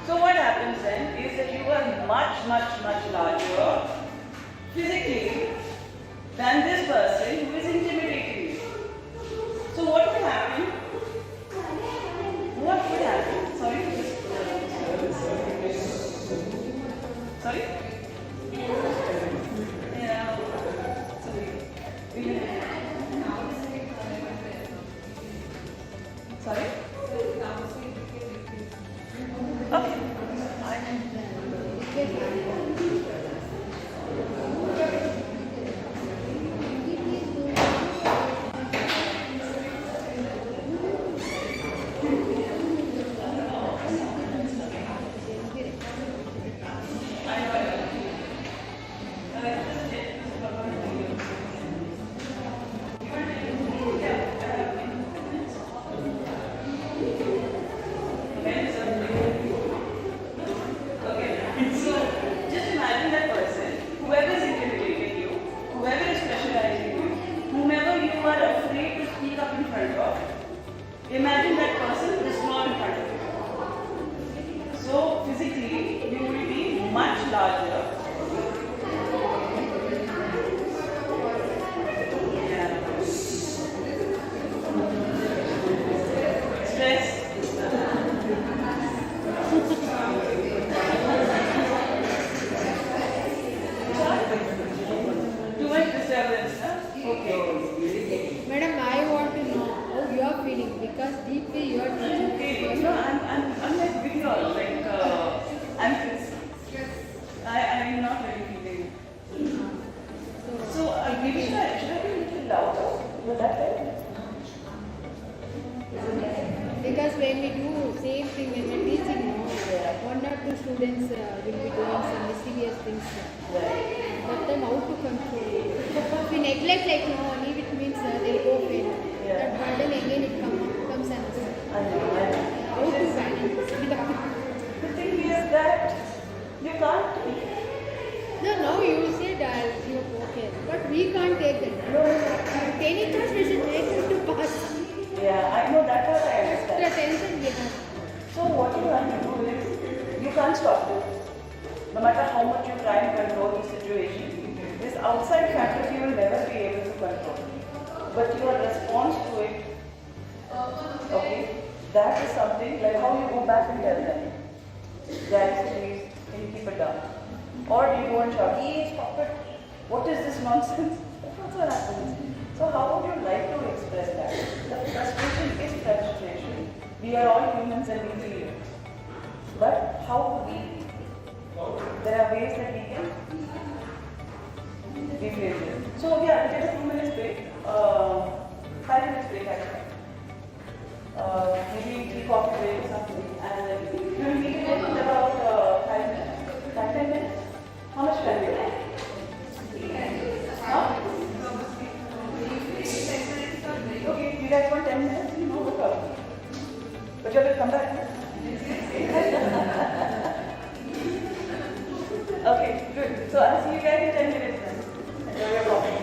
Speaker 1: So what happens then is that you are much, much, much larger physically than this person who is intimidating you. So what would happen? What would happen? Sorry? Sorry? Yeah. Sorry? Okay. Imagine that person is not in front of you. So physically, you will be much larger. Yeah. Stress. Too much disturbance, huh? Okay.
Speaker 2: Madam, I want to know how you are feeling because deeply you are teaching.
Speaker 1: Okay, I'm like with you all, like, I'm not really feeling. So, maybe should I be a little louder? Will that help?
Speaker 2: Because when we do same thing when we are teaching, one or two students will be doing some mischievous things. But then how to control? If we neglect leave it means they'll go fail. That burden again it comes and
Speaker 1: I know.
Speaker 2: how to manage this?
Speaker 1: The thing is that you can't.
Speaker 2: No, you said I'll give okay, but we can't take it.
Speaker 1: No,
Speaker 2: any cost, we should make it to pass.
Speaker 1: Yeah, I know that part I
Speaker 2: The
Speaker 1: understand.
Speaker 2: tension we have.
Speaker 1: So what you have to do is, you can't stop it. No matter how much you try and control the situation, this outside factor you will never be able to control. But your response to it, okay, that is something like how you go back and tell them, guys, please, can you keep it down? Or do you go and shout, hey, stop it, what is this nonsense? That's also happens. So how would you like to express that? The frustration is frustration. We are all humans and we feel it. But how would we? There are ways that we can be feel. So yeah, we take a 2 minutes break. 5 minutes break actually. Maybe tea, coffee break or something. And then we will meet again in about 5 minutes. 10 minutes? How much time do you have? Huh? Okay, you guys want 10 minutes? No problem. But you have to come back. Okay, good. So I'll see you guys in 10 minutes then. Enjoy your coffee.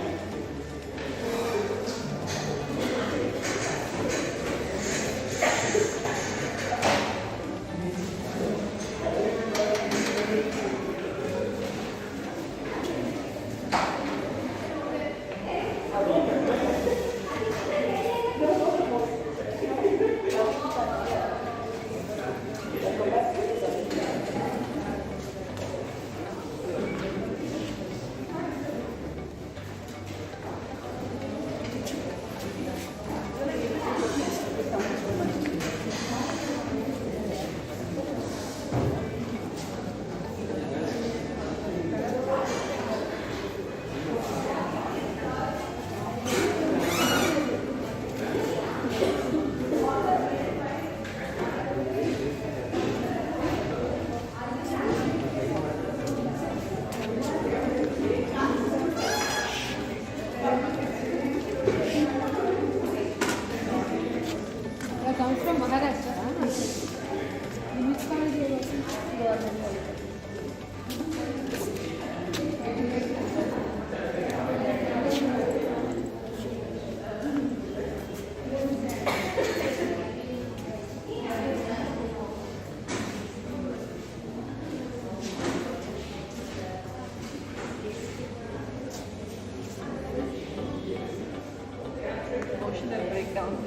Speaker 2: I come from Maharashtra. In which college you are working?
Speaker 1: Emotional breakdown.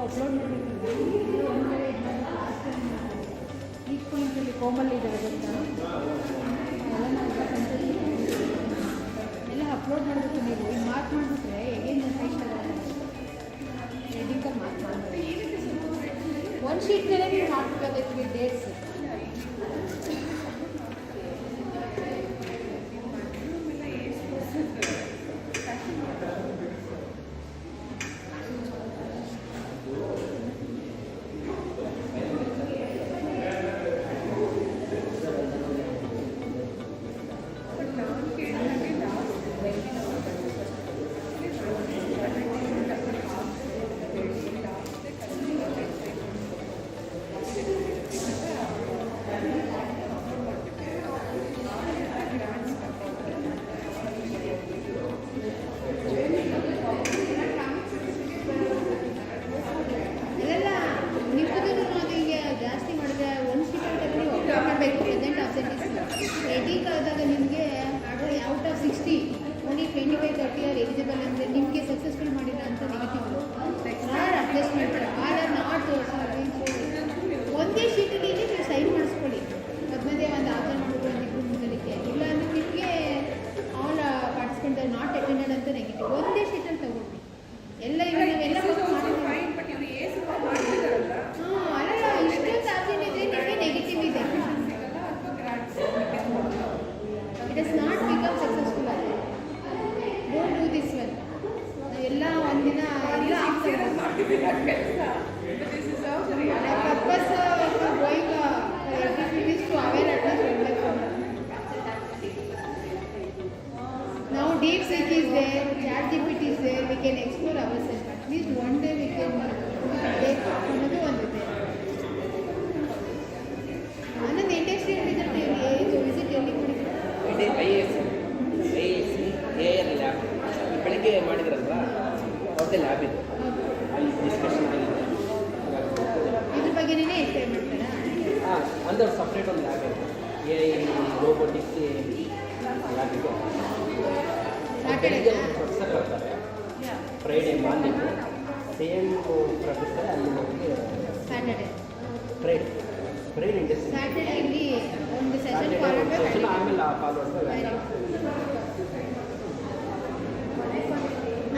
Speaker 2: Upload ಈಗ ಪಾಯಿಂಟಲ್ಲಿ ಕೋಮಲ್ ಇದ್ದಾರೆ ಗೊತ್ತಾ ಎಲ್ಲ upload ಮಾಡಬೇಕು ನೀವು ಈಗ mark ಮಾಡಿಬಿಟ್ರೆ ಹೇಗೆ site ಎಡಿಂಗ mark ಮಾಡಬೇಕು ಒಂದು ಶೀಟ್ ಮೇಲೆ ನೀವು ಮಾಡ್ಬೇಕಾಗೈತೆ ವಿತ್ ಡೇಟ್ಸ್ ಅಂದರೆ ನಿಮಗೆ ಸಕ್ಸಸ್ಫುಲ್ ಮಾಡಿಲ್ಲ ಅಂತ negative or adjustment or or not ಒಂದೇ ಶೀಟಲ್ಲಿ ನೀವು ಸೈನ್ ಮಾಡಿಸ್ಕೊಳ್ಳಿ ಅದ್ಮೇಲೆ ಒಂದು ಆಧಾರ ಮಾಡಿಕೊಂಡು ಒಂದಿಬ್ಬರು ಮುಂದಲಿಕ್ಕೆ ಇಲ್ಲ ಅಂದರೆ ನಿಮಗೆ ಆಲ್ ಪಾರ್ಟಿಸಿಪೆಂಟ್ ನಾಟ್ ಅಟೆಂಡೆಡ್ ಅಂತ ನೆಗೆಟಿವ್ ಒಂದೇ ಶೀಟಲ್ಲಿ ತಗೊಳ್ಳಿ ಎಲ್ಲ ಇವಾಗ ಎಲ್ಲ
Speaker 4: ಫೈನ್ ಬಟ್ ಇವರು ಏ ಸ್ವಲ್ಪ ಮಾಡ್ತಿದಾರಲ್ಲ
Speaker 2: ಹಾಂ ಅಲ್ಲ ಇಷ್ಟೊಂದು ಆಪ್ಷನ್ ಇದೆ ನಿಮಗೆ ನೆಗೆಟಿವ್ ಇದೆ it is not become successful ಆಗಿ ಡೋಂಟ್ ಡೂ ದಿಸ್ ವೆಲ್ ಎಲ್ಲ ಒಂದಿನ ಎಲ್ಲ purpose going activities to avail at least one by one. Now DeepSeek is there, ChatGPT is there, we can explore ourselves. At least one day we can take another one with it. Anand industrial result visit ಎಲ್ಲಿ ಮಾಡಿದ್ರು?
Speaker 6: ಇಡೀ IAS AR lab ಬೆಳಗ್ಗೆ ಮಾಡಿದ್ರಲ್ವಾ ಅವ್ರದ್ದೇ lab ಇದೆ ಅಲ್ಲಿ discussion ಆಗಿದೆ
Speaker 2: ಇದ್ರ ಬಗ್ಗೆನೇ ಎಕ್ಸ್ಪ್ಲೈನ್ ಮಾಡ್ತಾರಾ?
Speaker 6: ಹಾಂ ಅಂದರೆ ಸಪ್ರೇಟ್ ಒಂದು ಲ್ಯಾಬ್ ಇದೆ AI ರೋಬೋಟಿಕ್ಸ್ ಲ್ಯಾಬ್ ಇದೆ ಬೆಳಗ್ಗೆ ಪ್ರೊಫೆಸರ್ ಬರ್ತಾರೆ ಫ್ರೈಡೇ ಮಾರ್ನಿಂಗ್ ಸೇಮ್ ಪ್ರೊಫೆಸರ್ ಅಲ್ಲಿ ಹೋಗಿ
Speaker 2: ಸ್ಯಾಟರ್ಡೆ
Speaker 6: ಫ್ರೈಡೇ ಇಂಡಸ್ಟ್ರಿ
Speaker 2: ಸ್ಯಾಟರ್ಡೆ ಇಲ್ಲಿ ಒಂದು ಸೆಷನ್ ಫಾರ್ವರ್ಡ್
Speaker 6: ಸೆಷನ್ ಆಮೇಲೆ ಫಾಲೋವರ್ಸ್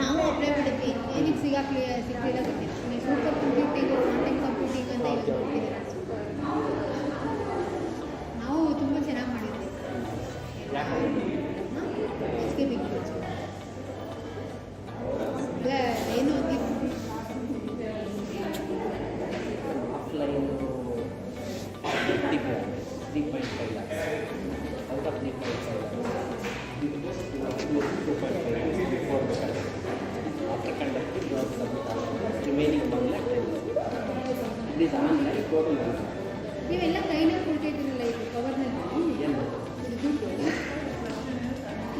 Speaker 2: ನಾವು ಅಪ್ಲೈ ಮಾಡಿದ್ವಿ ಏನಕ್ಕೆ ಸಿಕ್ಕಿಲ್ಲ ಗೊತ್ತಿಲ್ಲ ನೀವು ಸೂಪರ್ ಕಂಪ್ಯೂಟಿಂಗ್ ಕ್ವಾಂಟಮ್ ಕಂಪ್ಯೂಟಿಂಗ್ ಅಂತ ಯೂಸ್ ಮಾಡ್ತಿದ್ದೀರಾ ನಾವು ತುಂಬ ಚೆನ್ನಾಗಿ ಮಾಡಿದ್ವಿ ಎಸ್ಕೆ ಬಿಗ್ ಏನು
Speaker 6: offline 3.5 lakhs out of 3.5 lakhs 2.5 lakhs before the conduct. After conducting you have submit remaining 1 lakh 10 lakhs. It is online total 1 lakh.
Speaker 2: ನೀವೆಲ್ಲ ಕೈನಲ್ಲಿ ಕೊಡ್ತಿದ್ದೀರಲ್ಲ ಇದು ಕವರ್ನಲ್ಲಿ
Speaker 6: ಏನು
Speaker 2: ಇದು ದುಡ್ಡು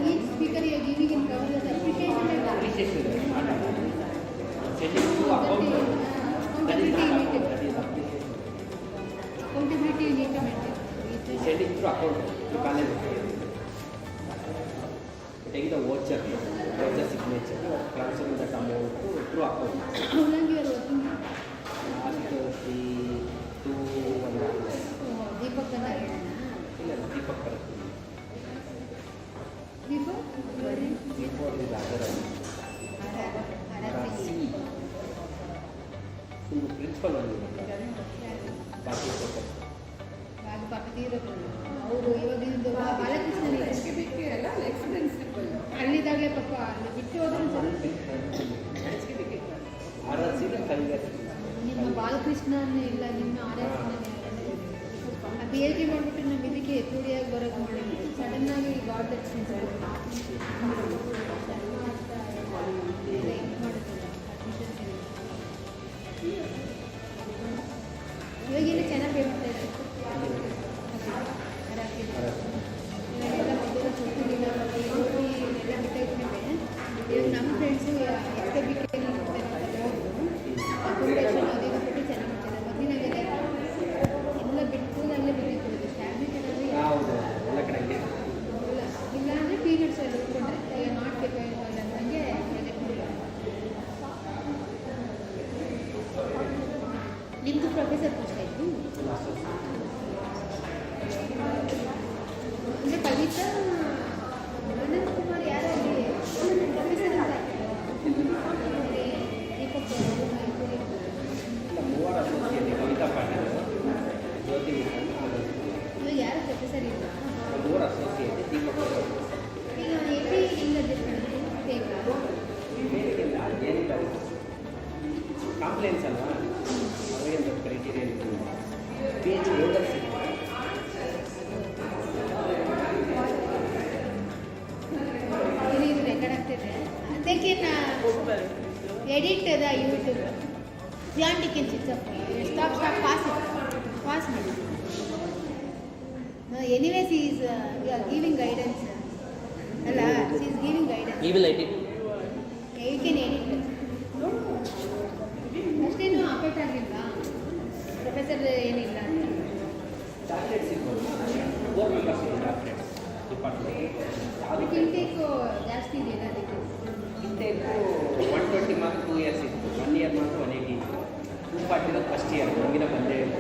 Speaker 2: ಈ speaker giving in cover application
Speaker 6: appreciation is not account. Sending to account that is not account, that is application.
Speaker 2: Accountability neat maintain
Speaker 6: Sending through account to college. Taking the voucher signature, transferring that amount through account.
Speaker 2: How long you are working
Speaker 6: Last 3 to 1 year.
Speaker 2: Deepak ಅಂತ ಹೇಳೋಣ
Speaker 6: ಇಲ್ಲ ದೀಪಕ್ ಬರುತ್ತೆ
Speaker 2: Deepak
Speaker 6: Deepak is other full principal ಬಂದಿದೆ ಬಾಕಿ
Speaker 2: ಪಕ್ಕದ ಅವರು ಇವಾಗ ಇದು ಬಾಲಕೃಷ್ಣ
Speaker 4: ಎಸ್ಕೆ ಅಲ್ಲ ಎಕ್ಸ್ ಪ್ರಿನ್ಸಿಪಲ್
Speaker 2: ಅಲ್ಲಿದ್ದಾಗಲೇ ಪಾಪ ಅಲ್ಲಿ ಬಿಟ್ಟು ಹೋದ್ರು
Speaker 6: RRC
Speaker 2: ನಿಮ್ಮ ಬಾಲಕೃಷ್ಣನೇ ಇಲ್ಲ ನಿಮ್ಮ PhD ಮಾಡಿಬಿಟ್ಟು ನಮ್ಮ ಇದಕ್ಕೆ ಎತ್ತುಡಿಯಾಗಿ ಬರೋದು ಮಾಡಿದ್ವಿ ಸಡನ್ನಾಗಿ ಗಾಡ್ ದಟ್ ಇವಾಗೇನು ಚೆನ್ನಾಗಿ ಹೇಳ್ತಾ ಇದ್ದಾರೆ ಇವಾಗೆಲ್ಲ ಮೊದಲು ಕೊಡ್ತಿದ್ದಿಲ್ಲ ಎಲ್ಲ ಬಿಟ್ಟಿದ್ದೇವೆ ಇವಾಗ ನಮ್ಮ ಫ್ರೆಂಡ್ಸು ಎಷ್ಟೇ ಬಿಟ್ಟು ಅಕೊಮಡೇಷನ್ ಅದೇನು ಕೊಟ್ಟು ಚೆನ್ನಾಗಿ ಮಾಡ್ತಾರೆ ಮೊದಲಿನಾಗೆಲ್ಲ ಎಲ್ಲ ಬಿಟ್ಟು ಅಲ್ಲೇ ಬಿಟ್ಟಿತ್ತು ಸ್ಟ್ಯಾಬ್ಲಿಟ್ ಏನಾದರೂ
Speaker 6: ಹೌದು ಎಲ್ಲ ಕಡೆ
Speaker 2: ಇಲ್ಲ ಅಂದರೆ ಪೀರಿಯಡ್ಸಲ್ಲಿ ಉಳ್ಕೊಂಡ್ರೆ ನಾಟ್ ಬೇಕಾಗಿಲ್ಲ ಅಂತಂಗೆ ನಿಮ್ಮದು ಪ್ರೊಫೆಸರ್ ಪೋಸ್ಟ್ ಆಯಿತು ಅಂದರೆ ಕವಿತಾ ಅನಂತ್ ಕುಮಾರ್ ಯಾರಲ್ಲಿ ಪ್ರೊಫೆಸರ್ ಅಂತ ದೀಪಕ್
Speaker 6: ಮೂವರ ಅಸೋಸಿಯೇಟ್ ಕವಿತಾ ಪಾಟೀಲ್ ಜ್ಯೋತಿ
Speaker 2: ಇವಾಗ ಯಾರು ಪ್ರೊಫೆಸರ್ ಇಲ್ಲ
Speaker 6: ಮೂವರ ಅಸೋಸಿಯೇಟ್ ದೀಪಕ್
Speaker 2: ಈಗ ಎಲ್ಲಿ ಇಲ್ಲ ಅಡ್ಜಸ್ಟ್ ಮಾಡೋದು ಬೇಕಾ
Speaker 6: ಬೇರೆಗಿಲ್ಲ ಏನಿಲ್ಲ ಕಾಂಪ್ಲೇನ್ಸ್ ಅಲ್ವಾ ಅವರಿಗೆ ಒಂದು ಕ್ರೈಟೀರಿಯಾ ಇರ್ತದೆ PH ಹೋಲ್ಡರ್ಸ್
Speaker 2: ಇಲ್ಲಿ ಇದು ರೆಕಾರ್ಡ್ ಆಗ್ತಿದೆ ಅದಕ್ಕೆ ಎಡಿಟ್ ಅದ YouTube can switch off stop pause ಮಾಡಿ ಎನಿವೇಸ್ ಈಸ್ ಗಿವಿಂಗ್ ಗೈಡೆನ್ಸ್ ಅಲ್ಲ ಈಸ್ ಗಿವಿಂಗ್ ಗೈಡೆನ್ಸ್
Speaker 6: ಈ will edit
Speaker 2: you can edit ಅಷ್ಟೇನು ಅಫೆಕ್ಟ್ ಆಗಿಲ್ವಾ ಪ್ರೊಫೆಸರ್ ಏನಿಲ್ಲ ಅಂತ
Speaker 6: ಡಾಕ್ಟ್ರೇಟ್ ಸಿಗ್ಬೋದು 4 ಮೆಂಬರ್ಸ್ ಇದೆ ಡಾಕ್ಟ್ರೇಟ್ ಡಿಪಾರ್ಟ್ಮೆಂಟ್
Speaker 2: ಬಟ್ ಇಂಟೇಕು ಜಾಸ್ತಿ ಇದೆಯಲ್ಲ ಅದಕ್ಕೆ
Speaker 6: ಇಂಟೇಕು ಮಾತ್ರ 2 ಇಯರ್ಸ್ ಇತ್ತು, 1 ಇಯರ್ ಮಾತ್ರ 180 ಇತ್ತು. 240 ಫಸ್ಟ್ ಇಯರ್ ನಮಗಿನ ಬಂದೇ ಇಲ್ಲ.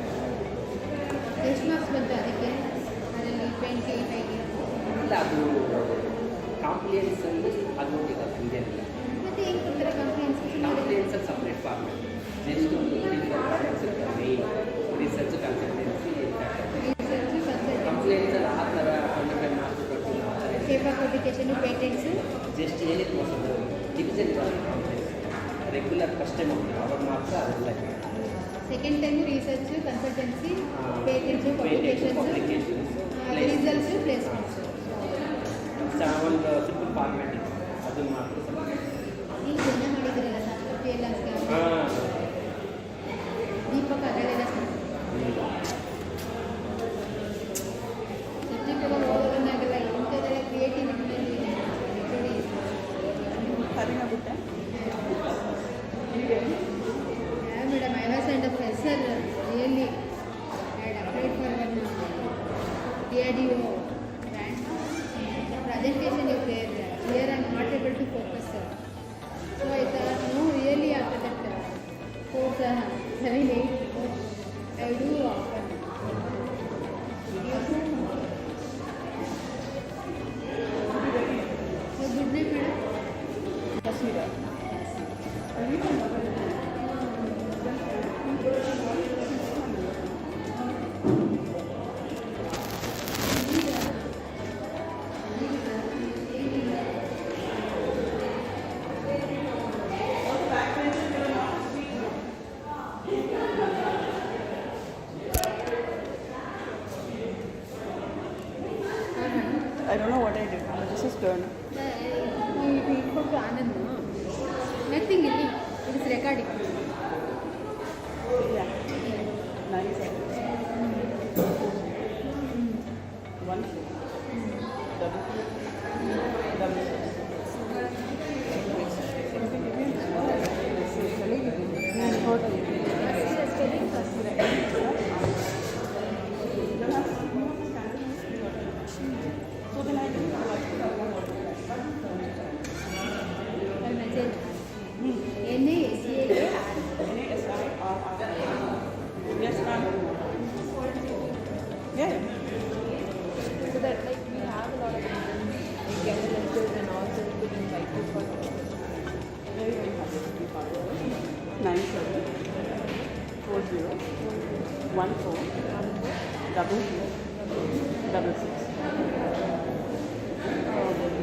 Speaker 2: ಎಷ್ಟು ಮಾರ್ಕ್ಸ್ ಬಂತು ಅದಕ್ಕೆ? ಅದರಲ್ಲಿ 25
Speaker 6: ಇಲ್ಲ, ಅದು ಕಾಂಪ್ಲಿಯನ್ಸ್ ಅಲ್ಲಿ ಅದು ಹೋಗಿಲ್ಲ ಇಂಡಿಯನ್.
Speaker 2: ಮತ್ತೆ ಏನು ಕೊಡ್ತಾರೆ ಕಾಂಪ್ರಿಹೆನ್ಸಿವ್?
Speaker 6: ಕಾಂಪ್ಲಿಯನ್ಸ್ ಅಲ್ಲಿ ಸಪ್ರೇಟ್ ಫಾರ್ಮೆಟ್. ನೆಕ್ಸ್ಟ್ ಒಂದು ಮೇನ್ ರಿಸರ್ಚ್ ಕನ್ಸಲ್ಟೆನ್ಸಿ. ಕಾಂಪ್ಲಿಯನ್ಸ್ ಅಲ್ಲಿ ಆ ಥರ 25 ಮಾರ್ಕ್ಸ್ ಕೊಟ್ಟು
Speaker 2: ಪೇಪರ್ ಪಬ್ಲಿಕೇಶನು ಪೇಟೆಂಟ್ಸು
Speaker 6: ಜಸ್ಟ್ ಏನಿತ್ತು ಹೊಸದು division compliance regular first time ಹೋಗ್ತೀವಿ ಅವಾಗ ಮಾತ್ರ ಅದೆಲ್ಲ ಇದೆ.
Speaker 2: Second time research consultancy patents publications results placements.
Speaker 6: ಒಂದು ಸಿಂಪಲ್ ಫಾರ್ಮ್ಯಾಟ್ ಇದೆ, ಅದನ್ನು ಮಾತ್ರ
Speaker 2: ಈಗ ಜನ ಮಾಡಿದ್ರಲ್ಲ ಸರ್ ಎಲ್ಲ
Speaker 6: ಹಾಂ
Speaker 2: ದೀಪಕ್ ಅದರಲ್ಲೆಲ್ಲ ಸಬ್ಜೆಕ್ಟ್ ಓದೋದನ್ನಾಗಲ್ಲ ಇಂಥದ್ದೆಲ್ಲ ಕ್ರಿಯೇಟಿವಿಟಿನಲ್ಲಿ
Speaker 1: ಸರಿಯಾಗುತ್ತೆ.
Speaker 2: Yeah, madam, I was under pressure. Really, I had applied for one DRDO grant. The presentation is there. Here I am not able to focus. So I thought, no, really after that course 7-8, I do offer. So good night, madam.
Speaker 1: Kashmir. I don't know what I did. This is turn.
Speaker 2: We go to Anand, no? Nothing in it. It is recording.
Speaker 1: Yeah. 9 seconds. 1 double 6. Yes, ma'am. Yeah.
Speaker 4: So that like we have a lot of lectures and also we could invite you for
Speaker 1: Very, very happy to be part of it. 97401466. I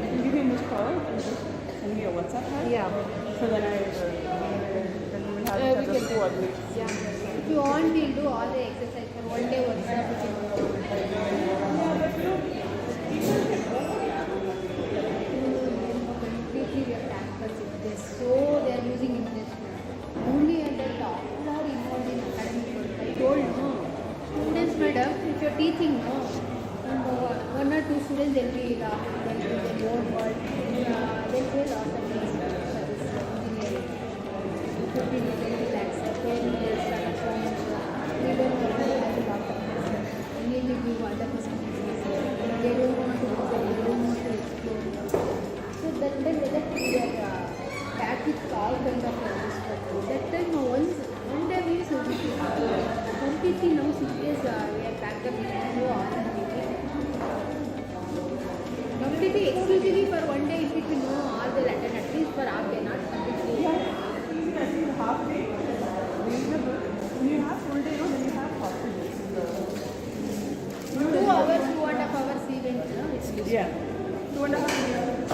Speaker 1: can give you a missed call and just send me a WhatsApp.
Speaker 4: yeah.
Speaker 1: So then we will have each other's coordinates.
Speaker 4: Yeah.
Speaker 2: If you want, we'll do all the exercise for one day workshop. Completely we have campus in this. So they are using English now. Only at the top, not involved in academic work. I told no. Students, madam, if you're teaching, no. And one or two students they'll be they'll own world. They'll pay lots of fees for this engineering. 15 to 20 lakhs. Then they'll start at home. They don't want to have a lot of fees. And then they give other facilities. They don't want to go there. They don't want to explore. So then whether we are back with all kind of this. That time one day we used to be completely now 6 days we are backed up with no all completely exclusively for one day if we know all the attend at least for half day, not completely.
Speaker 1: Yeah, I think half day reasonable. When you have full day, then you have half day.
Speaker 2: 2 hours, 2.5 hours event, no? It's
Speaker 1: Yeah. 2.5 hours.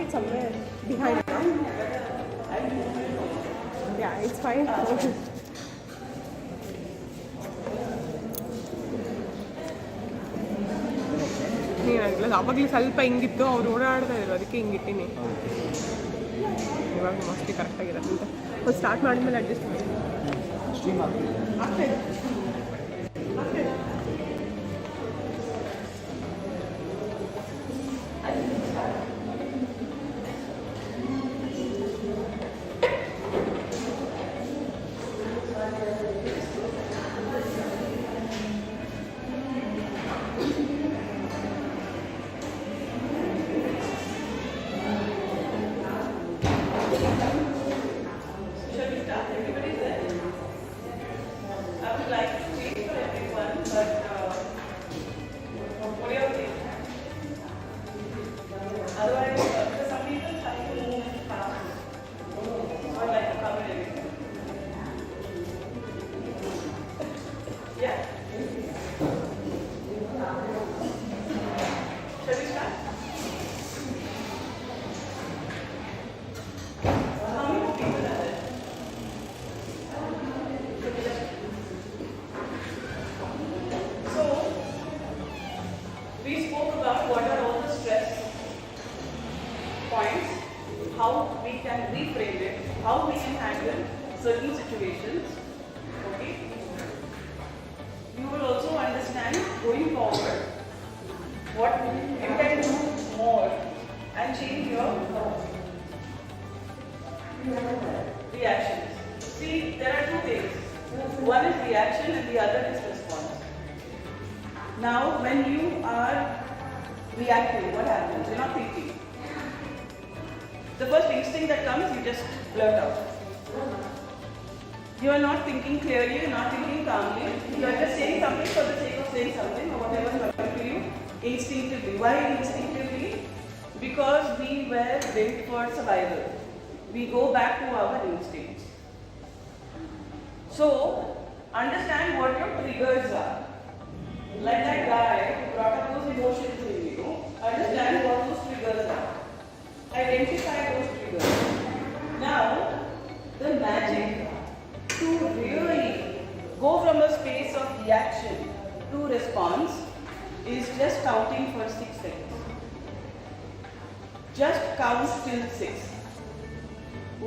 Speaker 4: not somewhere behind now. Yeah, it's fine. ನೀನು ಆಗಲ್ಲ ಅವಾಗಲೇ ಸ್ವಲ್ಪ ಹಿಂಗಿತ್ತು ಅವ್ರು ಓಡಾಡ್ತಾ ಇದ್ರು ಅದಕ್ಕೆ ಹಿಂಗಿಟ್ಟಿನಿ ಇವಾಗ ಮಸ್ತಿ ಕರೆಕ್ಟಾಗಿರತ್ತಂತೆ ಒಂದು ಸ್ಟಾರ್ಟ್ ಮಾಡಿದ್ಮೇಲೆ ಅಡ್ಜಸ್ಟ್ ಮಾಡಿ
Speaker 6: ಸ್ಟ್ರೀಮ್ ಆಗ್ತಿದೆ.
Speaker 1: Shall we start? Everybody there? I would like to wait for everyone, but what do you think? Otherwise, because some people try to move fast, or like to cover everything. Yeah? Shall we start? How many people are there? So, we spoke about what are all the stress points, how we can reframe it, how we can handle certain situations. Okay? You will also understand going forward what you can do more and change your reactions. See, there are two things. One is reaction and the other is response. Now, when you are reacting, what happens? You're not thinking. The first instinct that comes, you just blurt out. You are not thinking clearly, you're not thinking calmly. You are just saying something for the sake of saying something or whatever is coming to you instinctively. Why instinctively? Because we were built for survival. We go back to our instincts. So, understand what your triggers are. Like that guy who brought up those emotions in you, understand what those triggers are. Identify those triggers. Now, the magic to really go from a space of reaction to response is just counting for 6 seconds. Just count till 6.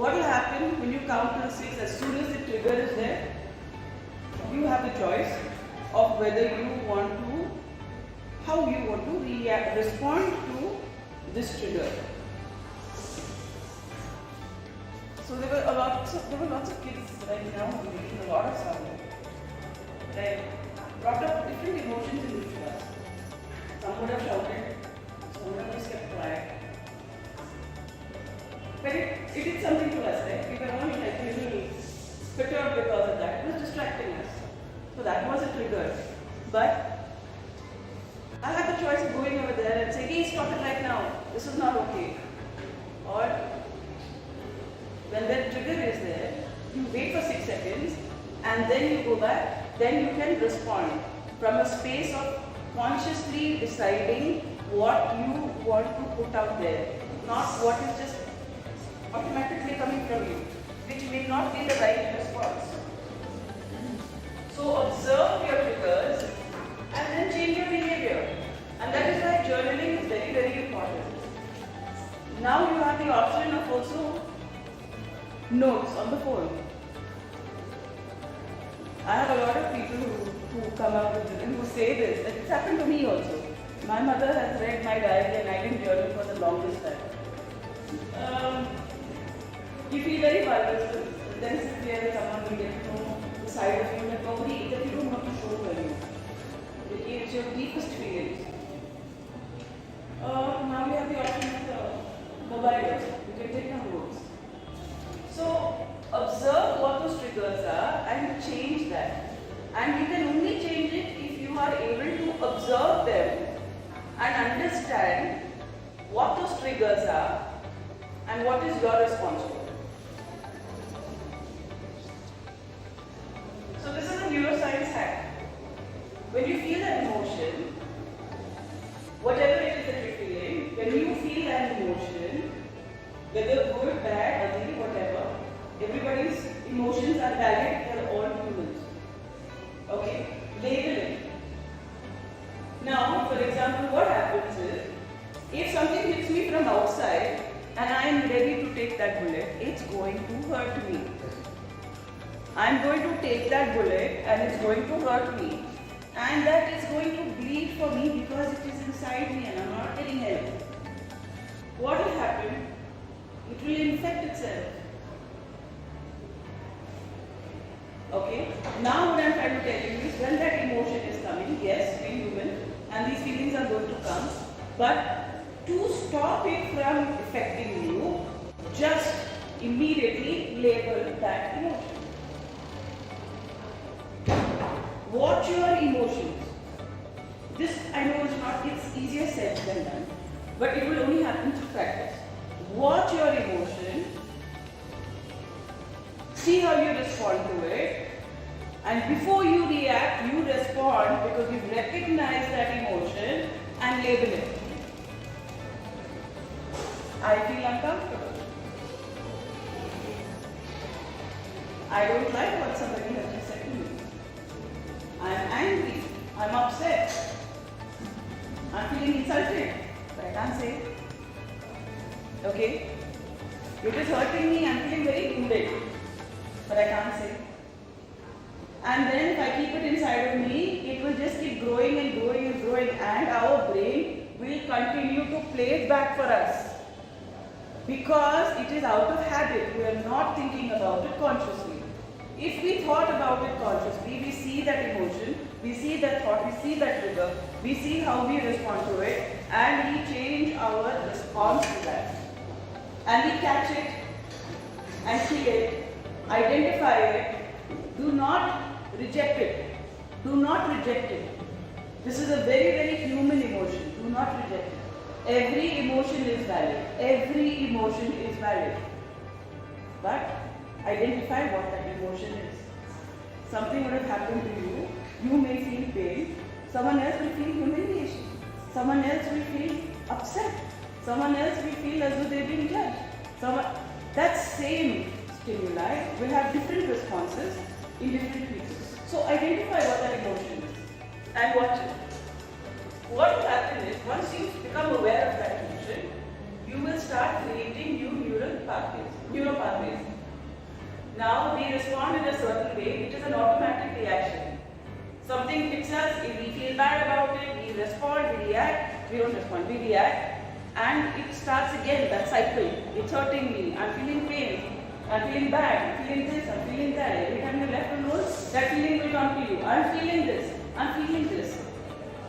Speaker 1: What will happen when you count till 6? As soon as the trigger is there, you have the choice of whether you want to, how you want to respond to this trigger. So there were lots of kids right now making a lot of sound. Right? Brought up different emotions in each class. Some would have shouted, some would have just kept quiet. But it did something to us, right? We were all like really perturbed because of that. It was distracting us. So that was a trigger. But I had the choice of going over there and saying, hey, stop it right now. This is not okay. Or when that trigger is there, you wait for 6 seconds and then you go back, then you can respond from a space of consciously deciding what you want to put out there, not what is just automatically coming from you, which may not be the right response. So observe your triggers and then change your behavior. And that is why journaling is very, very important. Now you have the option of also notes on the phone. I have a lot of people who come out with it and who say this. It's happened to me also. My mother has read my diary and I didn't journal for the longest time. You feel very vulnerable. Then sit there with someone who get to know the side of you that probably that you don't want to show anyone. It's your deepest feelings. Now we have the option of the mobile. You can take down notes. So observe what those triggers are and change that. And you can only change it if you are able to observe them and understand what those triggers are and what is your response to it. So this is a neuroscience hack. When you feel an emotion, whatever it is that you're feeling, when you feel an emotion, Whether good, bad, ugly, whatever. Everybody's emotions are valid, they are all humans. Okay? Label it. Now, for example, what happens is, if something hits me from outside and I am ready to take that bullet, it's going to hurt me. I'm going to take that bullet and it's going to hurt me. And that is going to bleed for me because it is inside me and I'm not getting help. What will happen? It will infect itself. Okay? Now what I'm trying to tell you is when that emotion is coming, yes, we're human and these feelings are going to come, but to stop it from affecting you, just immediately label that emotion. Watch your emotions. This I know is not, it's easier said than done, but it will only happen through practice. Watch your emotion, see how you respond to it, and before you react, you respond because you've recognized that emotion and label it. I feel uncomfortable. I don't like what somebody has just said to me. I'm angry. I'm upset. I'm feeling insulted. But I can't say it. Okay? It is hurting me. I'm feeling very wounded. But I can't say it. And then if I keep it inside of me, it will just keep growing and growing and growing, and our brain will continue to play it back for us. Because it is out of habit. We are not thinking about it consciously. If we thought about it consciously, we see that emotion, we see that thought, we see that trigger, we see how we respond to it, and we change our response to that. And we catch it, and feel it, identify it. Do not reject it. Do not reject it. This is a very, very human emotion. Do not reject it. Every emotion is valid. Every emotion is valid. But identify what that emotion is. Something would have happened to you. You may feel pain. Someone else will feel humiliation. Someone else will feel upset. Someone else will feel as though they've been judged. That same stimuli will have different responses in different people. So identify what that emotion is and watch it. What will happen is, once you become aware of that emotion, you will start creating new neural pathways. Now we respond in a certain way, which is an automatic reaction. Something hits us, if we feel bad about it, we respond, we react, we don't respond, we react, and it starts again, that cycle. It's hurting me, I'm feeling pain, I'm feeling bad, I'm feeling this, I'm feeling that. Every time you're left alone, that feeling will come to you. I'm feeling this, I'm feeling this,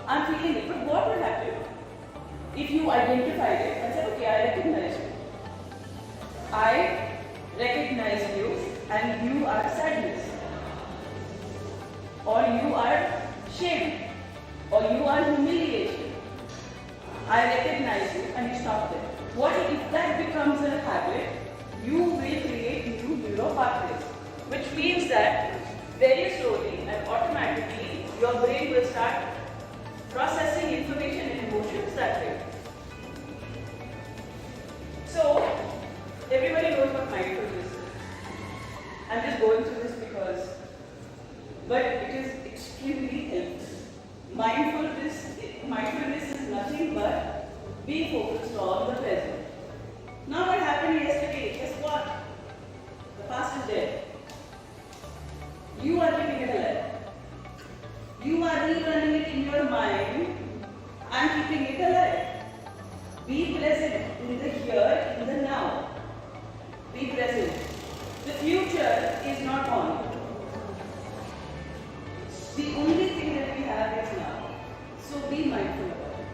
Speaker 1: I'm feeling it. But what will happen if you identified it and said, okay, I recognize you. I recognize you and you are sadness, or you are shame, or you are humiliation. I recognize you and you stop there. What if that becomes a habit? You will create new neural pathways, which means that very slowly and automatically your brain will start processing information and emotions that way. So, everybody knows what mindfulness is. I'm just going through this but it is extremely helpful. Mindfulness is nothing but be focused on the present. Now what happened yesterday, guess what? The past is dead. You are keeping it alive. You are rerunning it in your mind and keeping it alive. Be present in the here, in the now. Be present. The future is not on. The only thing that we have is now. So be mindful about it.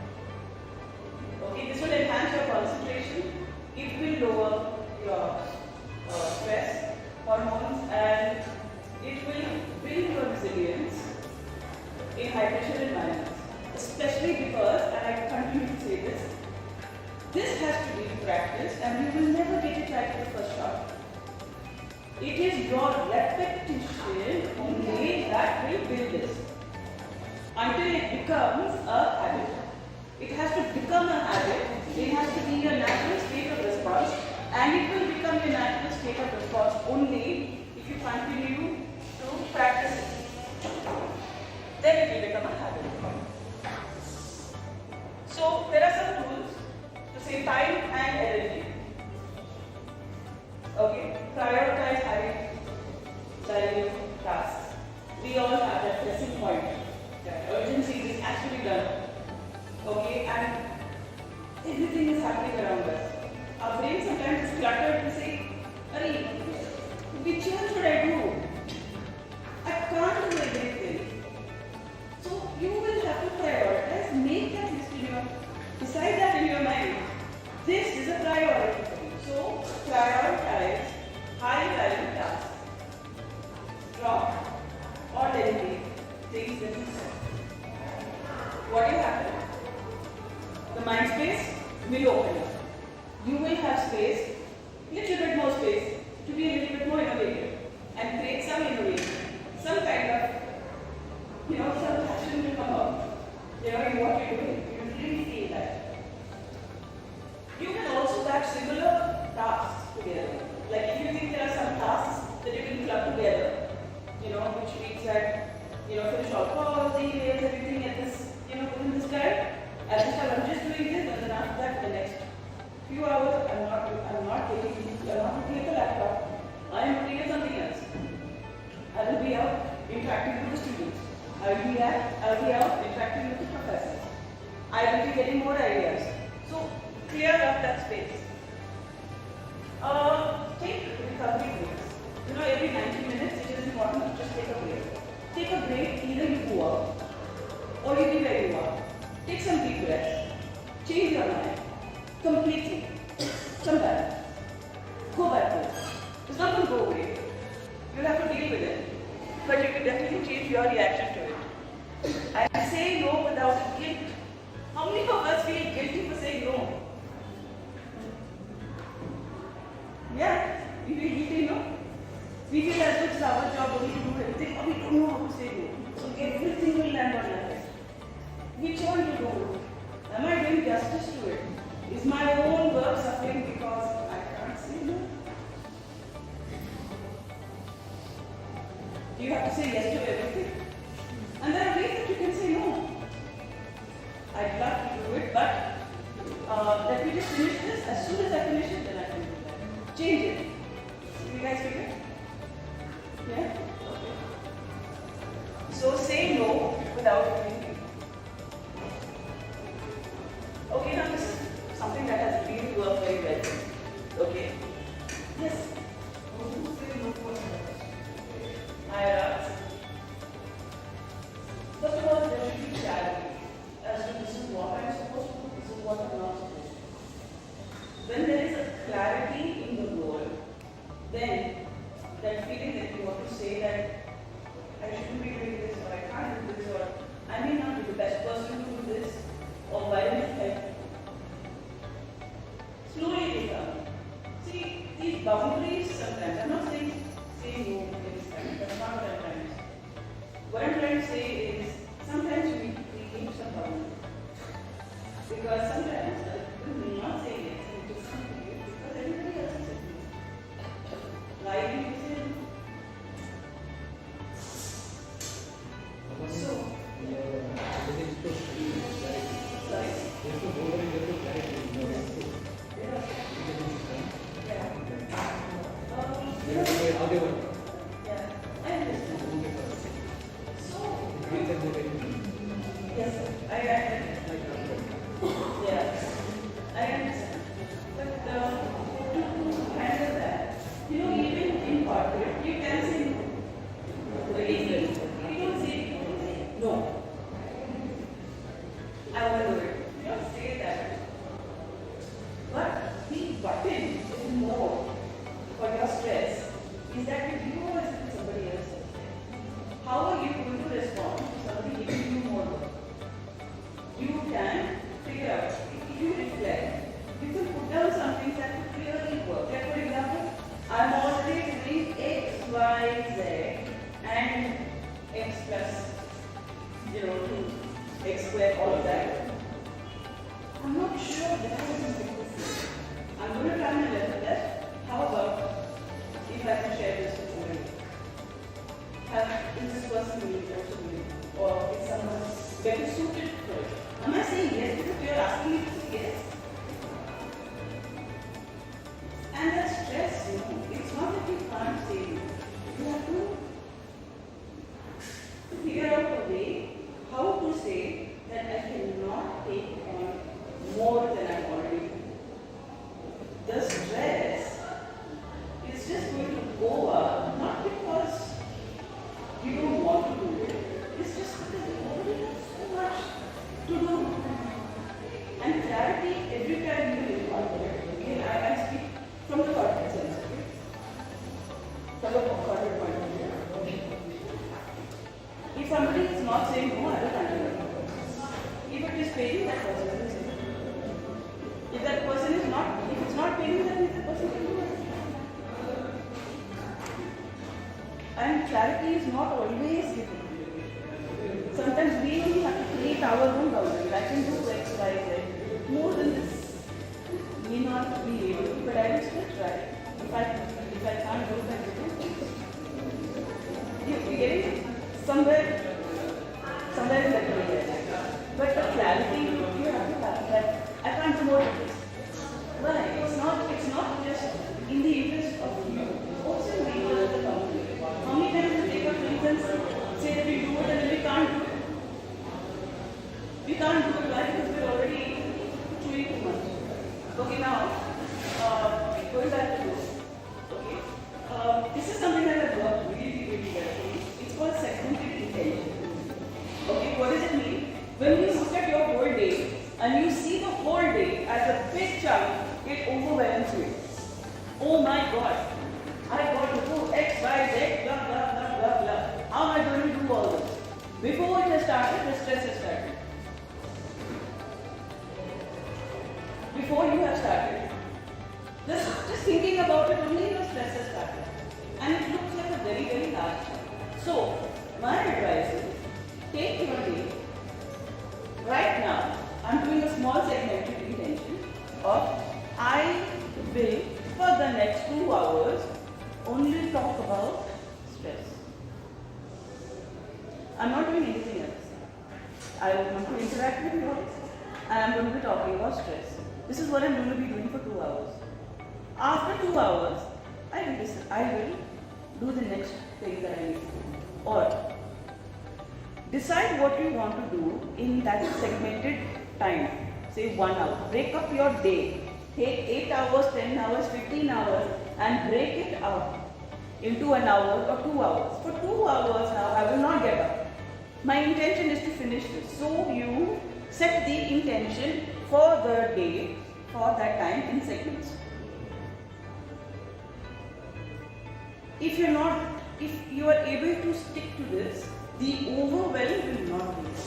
Speaker 1: Okay, this will enhance your concentration. It will lower your stress hormones, and it will build your resilience in high pressure environments. Especially because, and I continue to say this has to be practiced, and you will never get it right the first shot. It is your repetition only that will build this until it becomes a habit. It has to become a habit. It has to be a natural state of response And it will become your natural state of response only if you continue to practice it. Then it will become a habit. So there are some tools to save time and energy. Okay, prioritize having challenging tasks. We all have that pressing point. That urgency, this has to be done. Okay, and everything is happening around us. Our brain sometimes is cluttered to say, "Arey, which one should I do? I can't do everything." So you will have to prioritize, make that list in your, decide that in your mind. This is a priority for you. So prioritize high value tasks. Drop or delegate things that you said. What will happen? The mind space will open up. You will have space, little bit more space, to be a little bit more innovative and create some innovation, some kind of, some passion to come out, in what you're doing. You really feel that. You can also batch similar tasks together. Like if you think there are some tasks that you can club together, which means that, finish all calls, emails, everything at this, within this time. At this time, I'm just doing this, and then after that, the next few hours, I'm not looking at the laptop. I am looking at something else. I will be out interacting with the students. I will be out interacting with the professors. I will be getting more ideas. So clear up that space. Take recovery breaks. Every 90 minutes, it is important to just take a break. Take a break, either you go out or you be where you are. Take some deep breaths. Change your mind completely. Sometimes. Go back to it. It's not going to go away. You'll have to deal with it. But you can definitely change your reaction to it. And say no without guilt. How many of us feel guilty for saying no? Yeah, we feel guilty, no? We feel as if it's our job only to do everything, or we don't know how to say no. So everything will land on our head. Which one to do? Am I doing justice to it? Is my own work suffering because I can't say no? Do you have to say yes to everything? And there are ways that you can say no. I'd love to do it, but let me just finish this. As soon as I finish it, then I can do that. Change it. You guys figure it? Yeah? Okay. So say no without thinking. Okay, now this is something that has really worked very well. Okay? Yes? I ask. First of all, there should be clarity as to this is what I'm supposed to do, this is what I'm not supposed to do. When there is a clarity in the goal, then that feeling that you want to say that I shouldn't be doing this, or I can't do this, or I may not be the best person to do this, or why don't you help? Slowly become. See, these boundaries sometimes, I'm not saying say no every time, that's not what I'm trying to say. What I'm trying to say is, sometimes we need some boundaries. Because sometimes we will not say yes, and it is something because everybody else is saying yes. Why do you say no? So, I'm going to try my level best. How about if I can share this with somebody? Is this person really close to me? Or is someone better suited for it? Am I saying yes because you're asking me to say yes? And that stress, it's not that you can't say no. You have to figure out a way how to say that I cannot take on more than I'm already doing. The stress is just going to go up, not because you don't want to do it, it's just because you already have so much to do. And clarity, every time you incorporate, okay, I speak from the corporate sense, okay? From the corporate point of view, okay? If somebody is not saying no, I will continue. If it is paying, that person will say no. If that person is not, if it's not paying, then that person can do it. And clarity is not always given. Sometimes we only have to create our own boundaries. I can do X, Y, Z. More than this, may not be able to, but I will still try. If I can't do it, I will. You're getting somewhere in that way. But the clarity you have to have that I can't do more of this. Why? It's not just in the interest of you, also in the interest of the company. How many times we take up reasons, say that we do it and then we can't do it? We can't do it, why? Because we're already chewing too much. Okay, now, going back to this. Okay, this is something that I've worked really carefully. It's called segmented intention. Okay, what does it mean? When you look at your whole day and you see the whole day as a big chunk, it overwhelms you. Oh my God, I got to do X, Y, Z, blah, blah, blah, blah, blah. How am I going to do all this? Before it has started, the stress has started. Before you have started, just thinking about it only, the stress has started. And it looks like a very, very large chunk. So, my advice is, take your day. Right now, I'm doing a small segmented intention of I will, for the next 2 hours, only talk about stress. I'm not doing anything else. I want to interact with you and I'm going to be talking about stress. This is what I'm going to be doing for 2 hours. After 2 hours, I will do the next thing that I need to do. Or decide what you want to do in that segmented time. Say 1 hour. Break up your day. Take 8 hours, 10 hours, 15 hours and break it up into an hour or 2 hours. For 2 hours now, I will not get up. My intention is to finish this. So you set the intention for the day, for that time in segments. If you are able to stick to this, the overwhelm will not be there.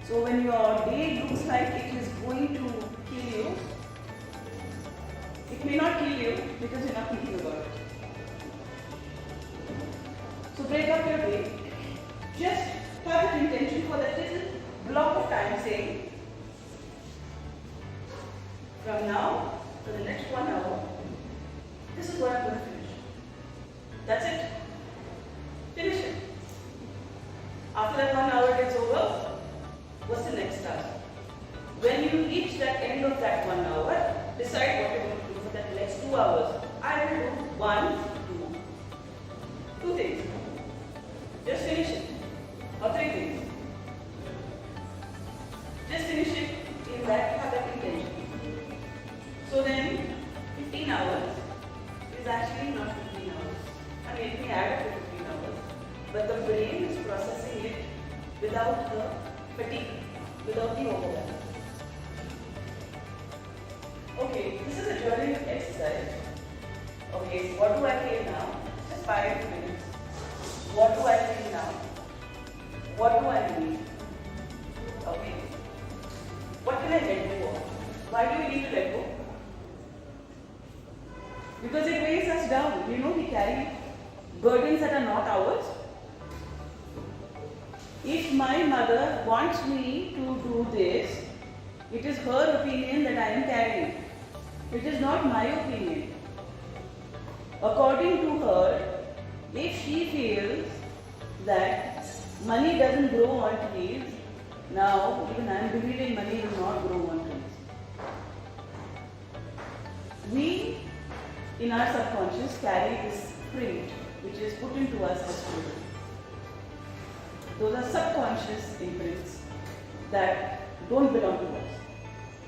Speaker 1: So when your day looks like it is going to kill you, it may not kill you because you're not thinking about it. So break up your day. Just have an intention for that little block of time, saying, from now to the next 1 hour, this is what I'm going to finish. That's it. Finish it. After that 1 hour gets over, what's the next task? When you reach that end of that 1 hour, decide what you're going to do for that next 2 hours. I will do 1, 2 things. Just finish it. Or 3 things. Just finish it in that, have that intention. So then, 15 hours is actually not 15 hours. I mean, it may add up to 15 hours, but the brain is processing it without the fatigue, without the overwhelm. Okay, this is a journaling exercise. Okay, what do I feel now? Just 5 minutes. What do I feel now? What do I need? Okay. What can I let go of? Why do we need to let go? Because it weighs us down. We carry burdens that are not ours. If my mother wants me to do this, It is her opinion that I am carrying. It is not my opinion. According to her, if she feels that money doesn't grow on trees, now even I am believing money will not grow on trees. We, in our subconscious, carry this print which is put into us as children. Those are subconscious imprints that don't belong to us.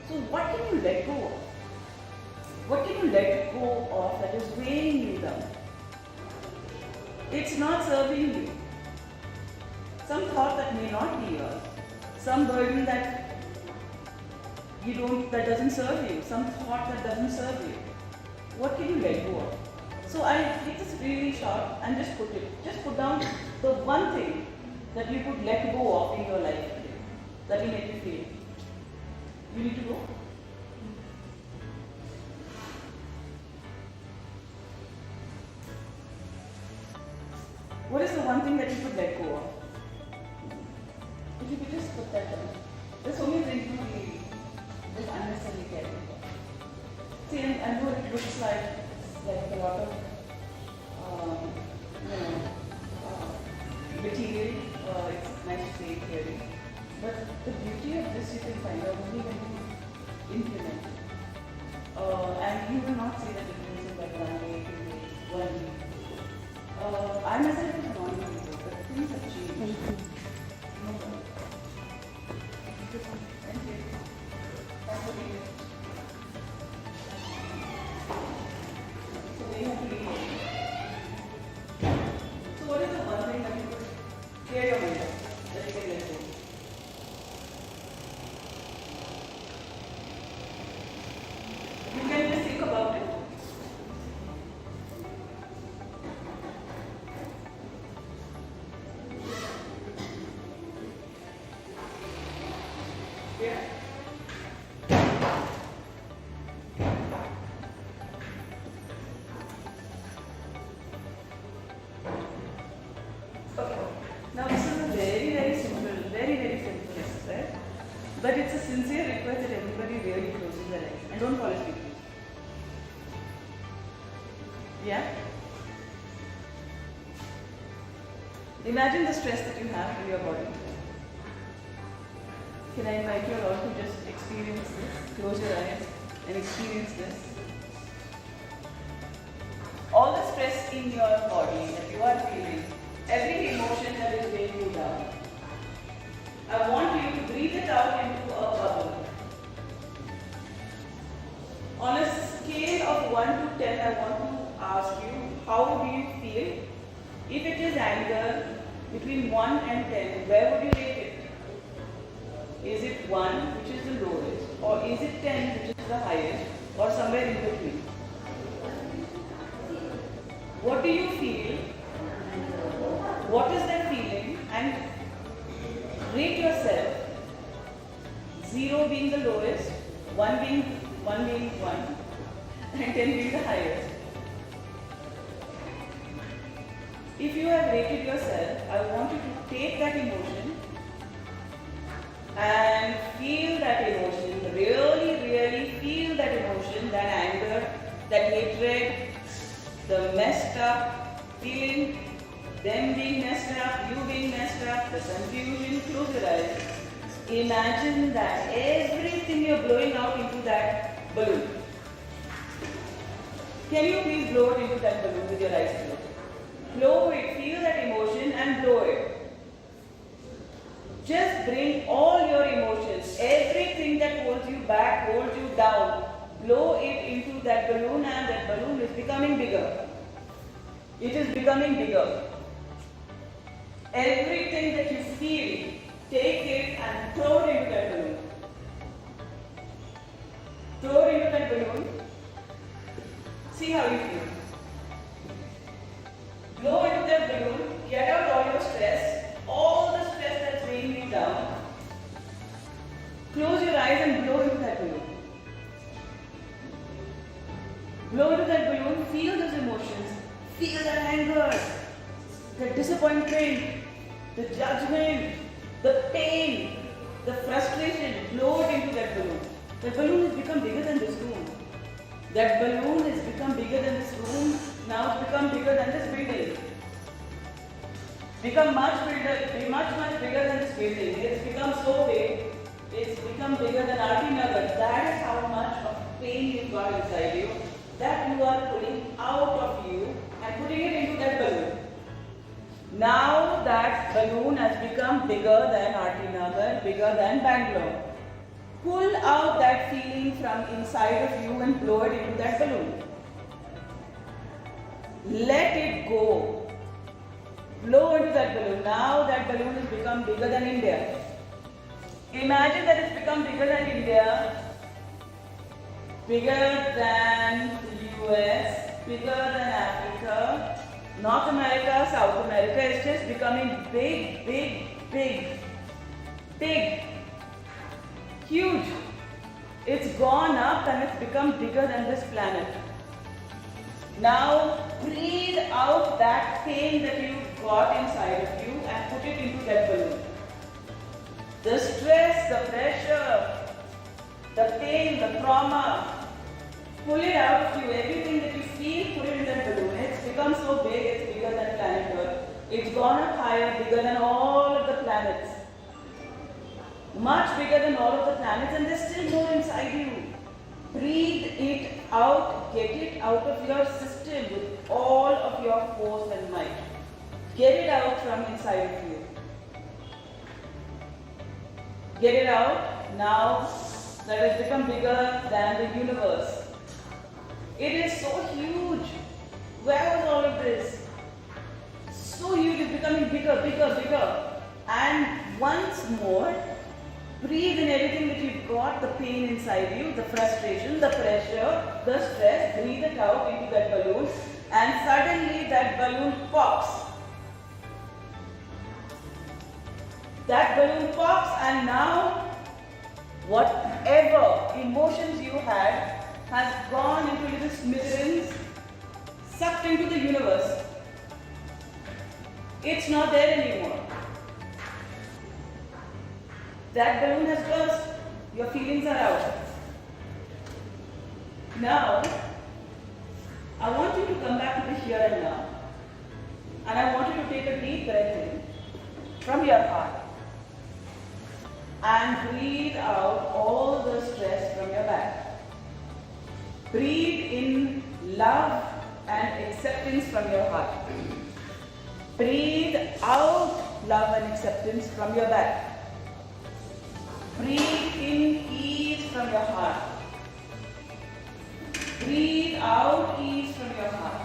Speaker 1: So what can you let go of? What can you let go of that is weighing you down? It's not serving you. Some thought that may not be yours. Some burden that that doesn't serve you. Some thought that doesn't serve you. What can you let go of? So I take this really short and just put down the one thing that you could let go of in your life today, that will make you feel. You need to go. What is the one thing that you could let go of? If you could just put that down. This only brings me to this unnecessary caring. See, I know it looks like a lot of material. It's nice to say caring. But the beauty of this you can find out only when you implement it. And you will not see the difference in like 1 day, 2 days, 1 week. I myself was not doing it, but things have changed.
Speaker 2: Thank you.
Speaker 1: No problem. Thank you. Thanks for being here. So we have to leave. So what is the one thing that you could clear your mind of, that you can let go? You can just think about it. Yeah. Okay. Now this is a very simple exercise, but it's a sincere request that everybody really closes their eyes and don't fall asleep. Yeah? Imagine the stress that you have in your body. Can I invite you all to just experience this? Close your eyes and experience this. All the stress in your body that you are feeling, every emotion that is weighing you down, I want you to breathe it out into a bubble. On a scale of 1 to 10, I want to ask you, how do you feel? If it is anger, between 1 and 10, where would you rate it? Is it 1, which is the lowest, or is it 10, which is the highest, or somewhere in between? What do you feel? What is that feeling? And rate yourself. 0 being the lowest, 1 being 1, and 10 being the highest. If you have rated yourself, I want you to take that emotion and feel that emotion, really feel that emotion, that anger, that hatred, the messed up feeling, them being messed up, you being messed up, the confusion. Close your eyes. Imagine that everything you're blowing out into that balloon. Can you please blow it into that balloon with your eyes closed? Blow it, feel that emotion and blow it. Just bring all your emotions, everything that holds you back, holds you down, blow it into that balloon, and that balloon is becoming bigger. It is becoming bigger. Everything that you feel, take it and throw it into that balloon. Throw it into that balloon. See how you feel. Blow into that balloon, get out all your stress, all the stress that's weighing you down. Close your eyes and blow into that balloon. Blow into that balloon, feel those emotions. Feel that anger, the disappointment, the judgment, the pain. the frustration, blow it into that balloon. The balloon has become bigger than this room. That balloon has become bigger than this room. Now it's become bigger than this building. Become much bigger than this building. It's become so big. It's become bigger than RT Nagar. That is how much of pain you've got inside you that you are pulling out of you and putting it into that balloon. Now that balloon has become bigger than RT Nagar, bigger than Bangalore. Pull out that feeling from inside of you and blow it into that balloon. Let it go. Blow into that balloon. Now that balloon has become bigger than India. Imagine that it's become bigger than India, bigger than the US, bigger than Africa, North America, South America is just becoming big, big, big, big, huge. It's gone up and it's become bigger than this planet. Now breathe out that pain that you've got inside of you and put it into that balloon. The stress, the pressure, the pain, the trauma, pull it out of you. Everything that you feel, put it in that balloon. It's become so big, it's bigger than planet Earth. It's gone up higher, bigger than all of the planets. Much bigger than all of the planets, and there's still more inside you. Breathe it out, get it out of your system with all of your force and might. Get it out from inside of you. Get it out now that has become bigger than the universe. It is so huge. Where was all of this? So huge, it's becoming bigger, bigger, bigger. And once more, breathe in everything that you've got, the pain inside you, the frustration, the pressure, the stress, breathe it out into that balloon, and suddenly that balloon pops. That balloon pops, and now whatever emotions you had has gone into little smithereens, sucked into the universe. It's not there anymore. That balloon has burst. Your feelings are out. Now, I want you to come back to the here and now. And I want you to take a deep breath in from your heart. And breathe out all the stress from your back. Breathe in love and acceptance from your heart. Breathe out love and acceptance from your back. Breathe in ease from your heart. Breathe out ease from your heart.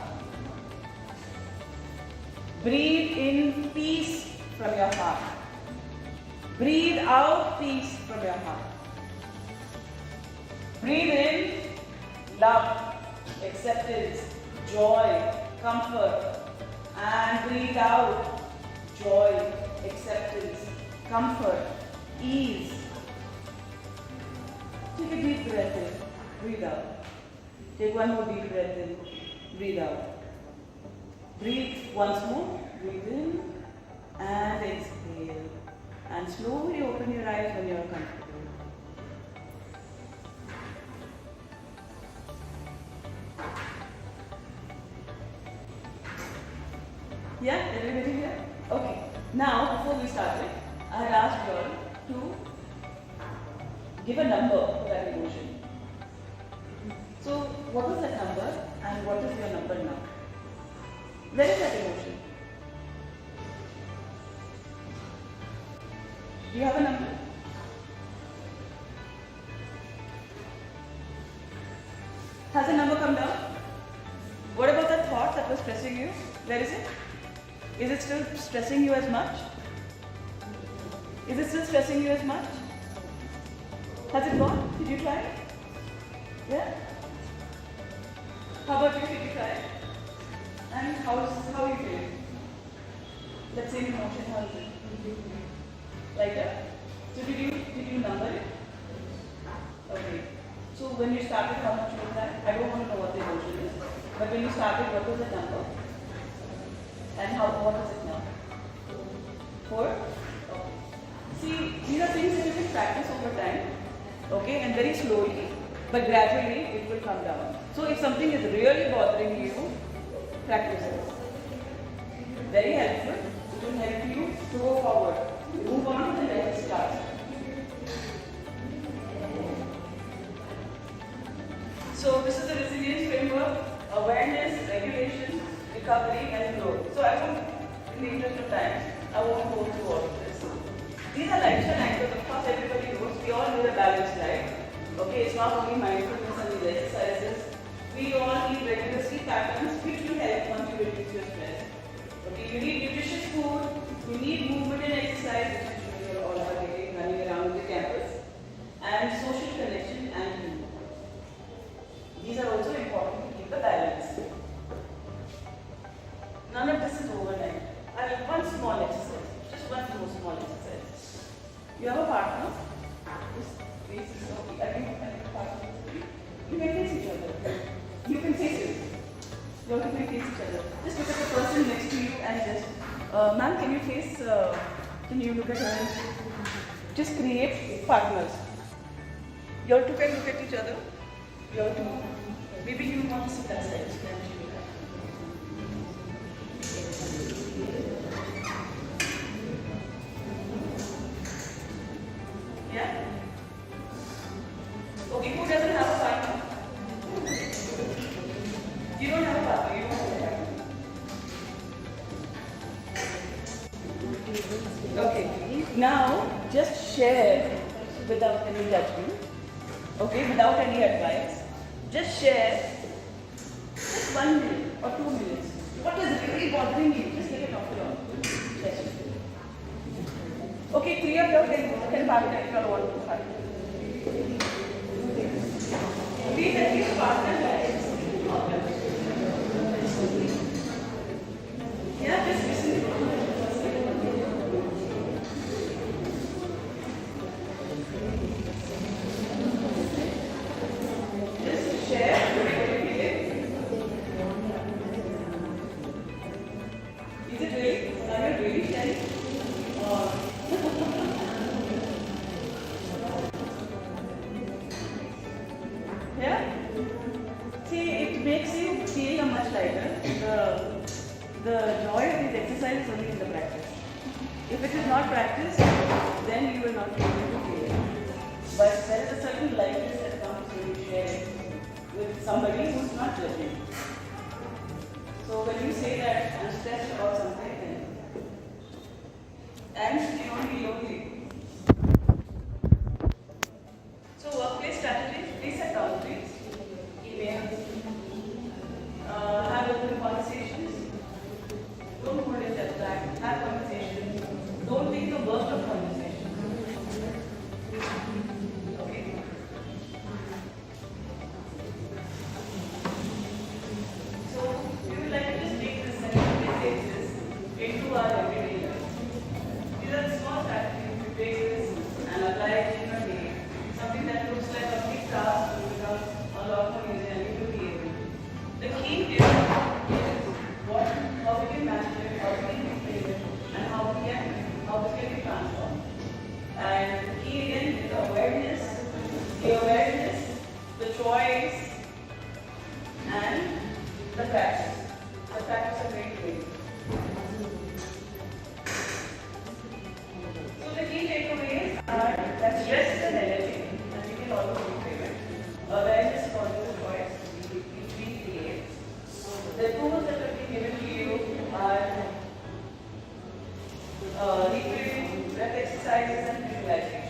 Speaker 1: Breathe in peace from your heart. Breathe out peace from your heart. Breathe in love, acceptance, joy, comfort. And breathe out joy, acceptance, comfort, ease. Take a deep breath in, breathe out. Take one more deep breath in, breathe out. Breathe once more, breathe in and exhale. And slowly open your eyes when you are comfortable. Yeah, everybody here? Okay. Now, before we started, I had asked you all to give a number for that emotion. So, what was that number and what is your number now? Where is that emotion? Do you have a number? Has the number come down? What about the thought that was stressing you? Where is it? Is it still stressing you as much? Is it still stressing you as much? Has it gone? Did you try it? Yeah? How about you? Did you try it? And how you feel? That same emotion, how is it? Like that? So did you number it? Okay. So when you started, how much was that? I don't want to know what the emotion is. But when you started, what was the number? And what is it now? 4? Okay. See, these are things that you can practice over time, okay, and very slowly, but gradually it will come down. So if something is really bothering you, practice it. Very helpful. It will help you to go forward. Move on to the next task. So this is the resilience framework: awareness, regulation, recovery, and growth. So I won't, in the interest of time, I won't go through all of this. These are lifestyle anchors. Of course, everybody knows. We all need a balanced life. Okay, it's not only mindfulness and these exercises. We all need regular sleep patterns which will help once you reduce your stress. Okay, you need nutritious food. You need movement and exercise, which I'm sure you're all are getting running around the campus, and social connection and humor. These are also important to keep the balance. None of this is overnight. One small exercise, just one more small exercise. You have a partner. Just face is okay. Are you a partner? You can face each other. You can face it. You have to face each other. Just look at the person next to you and just, ma'am, can you face? Can you look at her? And just create partners. You have to look at each other. You have to. Maybe you want to sit that side. Yeah? Okay, who doesn't have a partner? You don't have a partner, you don't have a partner. Okay, now just share without any judgment, okay, without any advice. Just share just 1 minute or 2 minutes. What is really bothering you? Just get it off your chest. Okay, 3 of you can partner if you want to partner. Please at least partner guys. Yeah, just listen. Just share what you feel. Is it really? Are you really sharing? Yeah? See, it makes you feel much lighter. The joy of these exercises is only in the practice. If it is not practiced, then you will not be able to feel it. But there is a certain lightness that comes when you share it with somebody who is not judging. So when you say that I'm stressed about something, and you won't be lonely. So workplace strategies, please set boundaries, emails, have open conversations, don't hold yourself back, have conversations, don't think the worst of conversations. Okay? So we would like to just make this basis into our everyday life. These are the small strategies we take this and apply it in a day. Something that looks like a big task will become a lot more easier and you will be able to. The key is how we can manage it, how we can reframe it, and how we can be transformed. And the key again is the awareness, the choice, and the practice. The practice of great way. So the key takeaways are that stress is an energy, and we can always reframe it. Awareness is always a choice which we create. The tools that have been given to you are reframing, breath exercises, and visualization.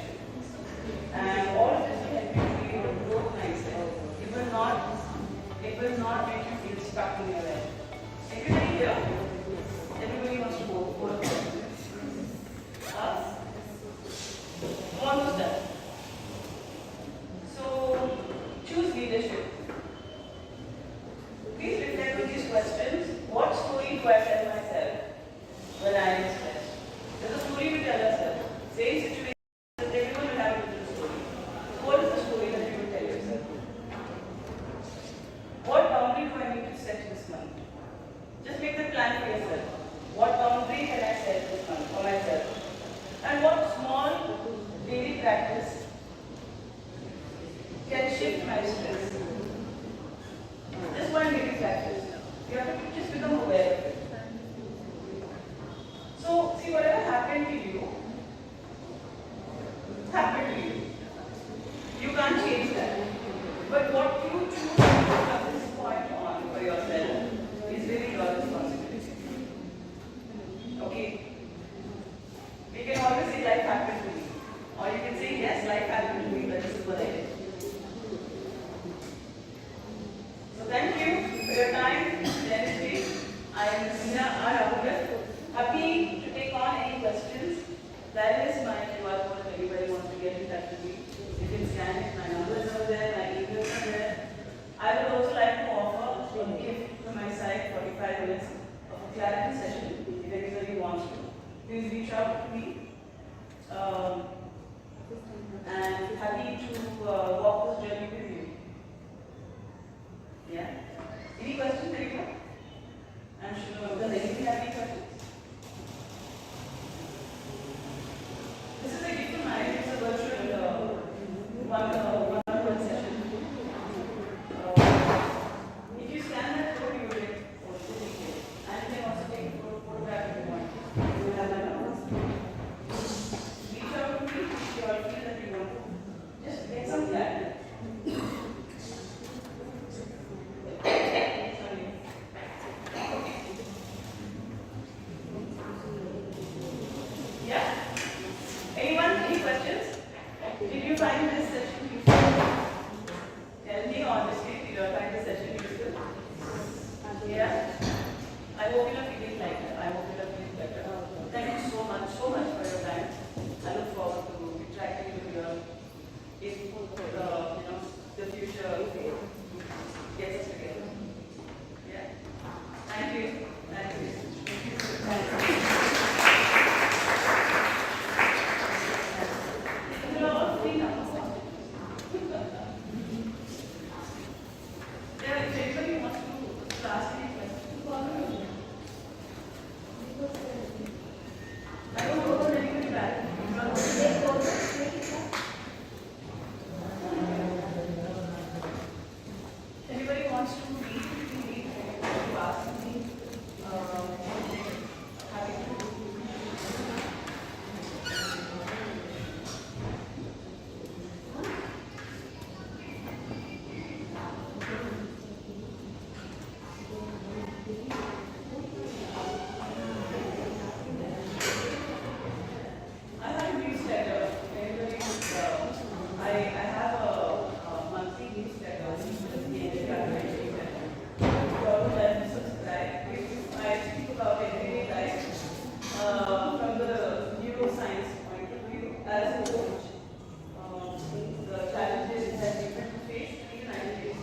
Speaker 1: And all of this will help you feel a growth mindset. It will not make you feel stuck in your head. Everybody here? Everybody wants to go. Almost done. So, choose leadership. Please reflect on these questions. What story do I tell myself when I am stressed? There's a story we tell ourselves. Same situation, everyone will have a different story. So what is the story that you will tell yourself? What boundary do I need to set this month? Just make the plan. See, whatever happened to you, happened to you. You can't change that. But what you choose to do from this point on for yourself is really your responsibility. Okay? You can always say life happened to me. Or you can say, yes, life happened to me, but this is what I did. So thank you for your time, energy. I am Sina happy to take on any questions. That is my QR code if anybody wants to get in touch with me. You can scan it, my numbers are there, my emails are there. I would also like to offer a gift from my side, 45 minutes of a clarity session, if anybody wants to. Please reach out to me. And happy to walk this journey with you. Yeah? Any questions, anyone? I'm sure. Does anybody have any questions? This is a gift of mine. It's a virtual one-on-one session. If you scan that code, you will get also the details. And you can also take a photograph if you want. You will have my numbers. Reach out to me if you all feel that you want to. Just get some clarity. Yeah? Anyone? Any questions? Did you find this session useful? Tell me honestly, did you find this session useful? Yeah? I hope you're feeling like that. I hope you're feeling better. Thank you so much for your time. I look forward to interacting with you if the future gets us together. Yeah? Thank you. Thank you. Thank you. You're all free now. Yeah, if anybody wants to ask any questions, call me. I don't go to anybody back. Anybody wants to read, to ask me. Happy to. I have a newsletter. Anybody I have a monthly newsletter. Subscribe. I speak about everyday life from the neuroscience point of view as a coach. The challenges that people face in the United States.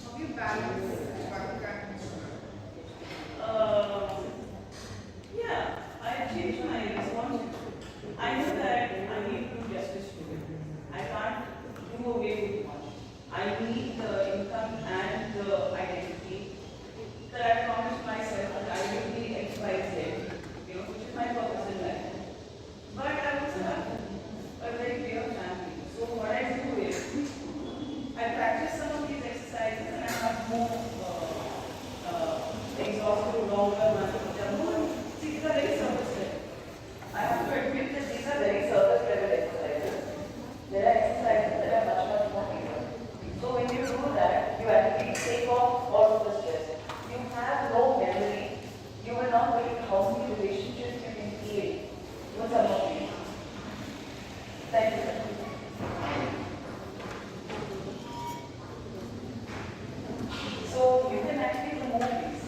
Speaker 4: How do you balance work and
Speaker 1: Yeah, I changed my response. I know that I need to do justice to it. I can't do away with much. I need the income and the identity that I promised myself that I will be X, Y, Z, which is my purpose in life. But I also have a very clear family. So what I do is, I practice some of these exercises and I have more exhaustive, longer ones. See, these are very surface level. I have to admit that these are very surface level exercises. There are exercises that are much more deeper. So when you do that, you actually take off all of the stress. You have no memory. You will not believe how many relationships you can create with some of these. Thank you. So you can actually remove these.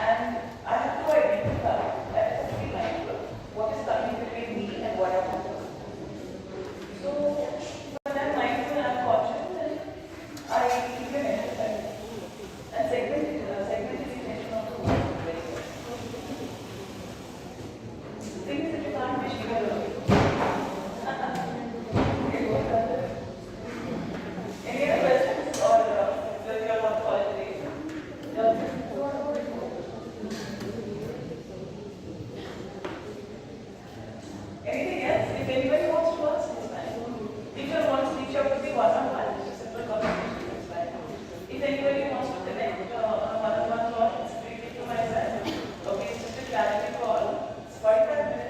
Speaker 1: And I have to identify as a free mindful what is coming between me and what I want to do. So when I'm mindful and I'm conscious, then I keep an exercise. And segment is the intention of the world very well. The thing is that you can't wish me alone. Any other questions or does your want to call it today? Anything else? If anybody wants to ask, it's fine. Teacher wants to reach out to me one-on-one, it's a simple conversation, it's fine. If anybody wants to connect on a one-on-one call, it's free to myself. Okay, it's just a clarity call. It's 45 minutes.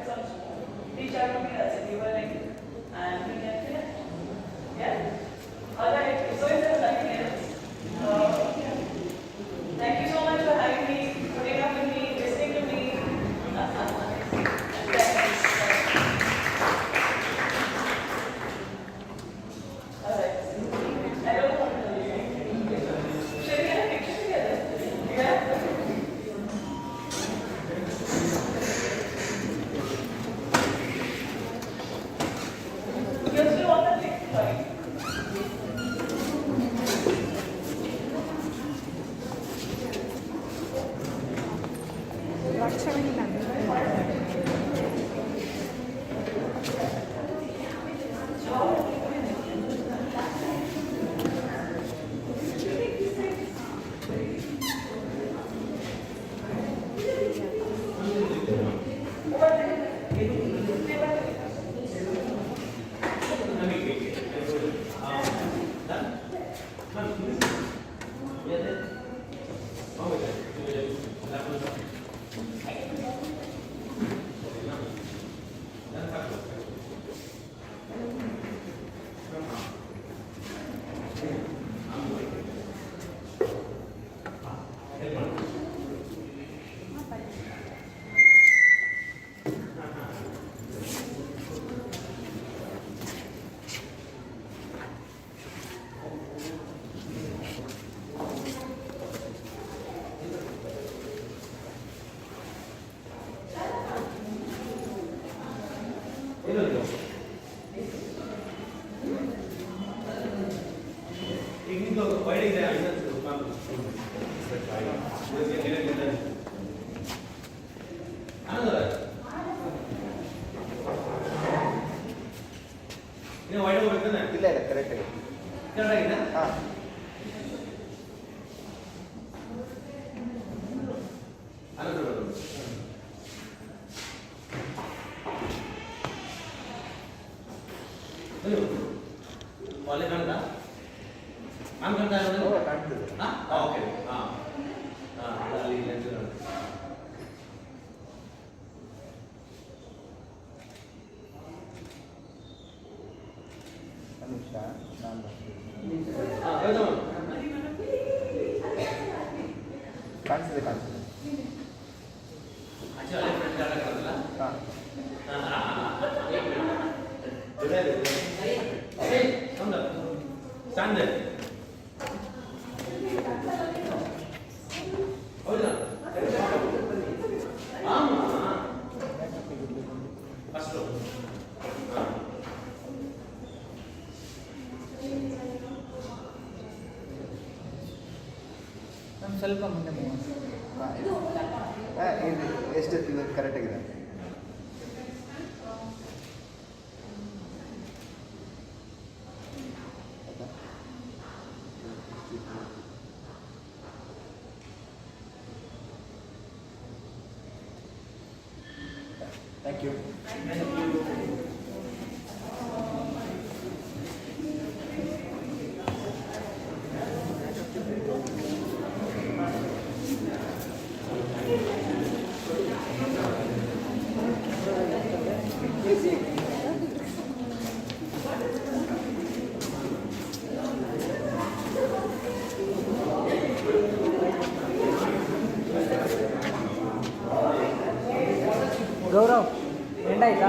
Speaker 7: ಇಲ್ಲ ಇಲ್ಲ correct ಆಗಿದೆ ಹಾಂ ಕಾಣ್ತದೆ ನಿಮಿಷ ನಾನು ಕಾಣಿಸಿದೆ ಕಾಣಿಸಿದೆ ಹಾಂ ನಾನು ಸ್ವಲ್ಪ ಮುಂದೆ ಹಾಂ ಇದು ಎಷ್ಟು ಇದು ಕರೆಕ್ಟಾಗಿದೆ ಥ್ಯಾಂಕ್ ಯು ಗೌರವ್ ಎಂಡ್ ಆಯ್ತಾ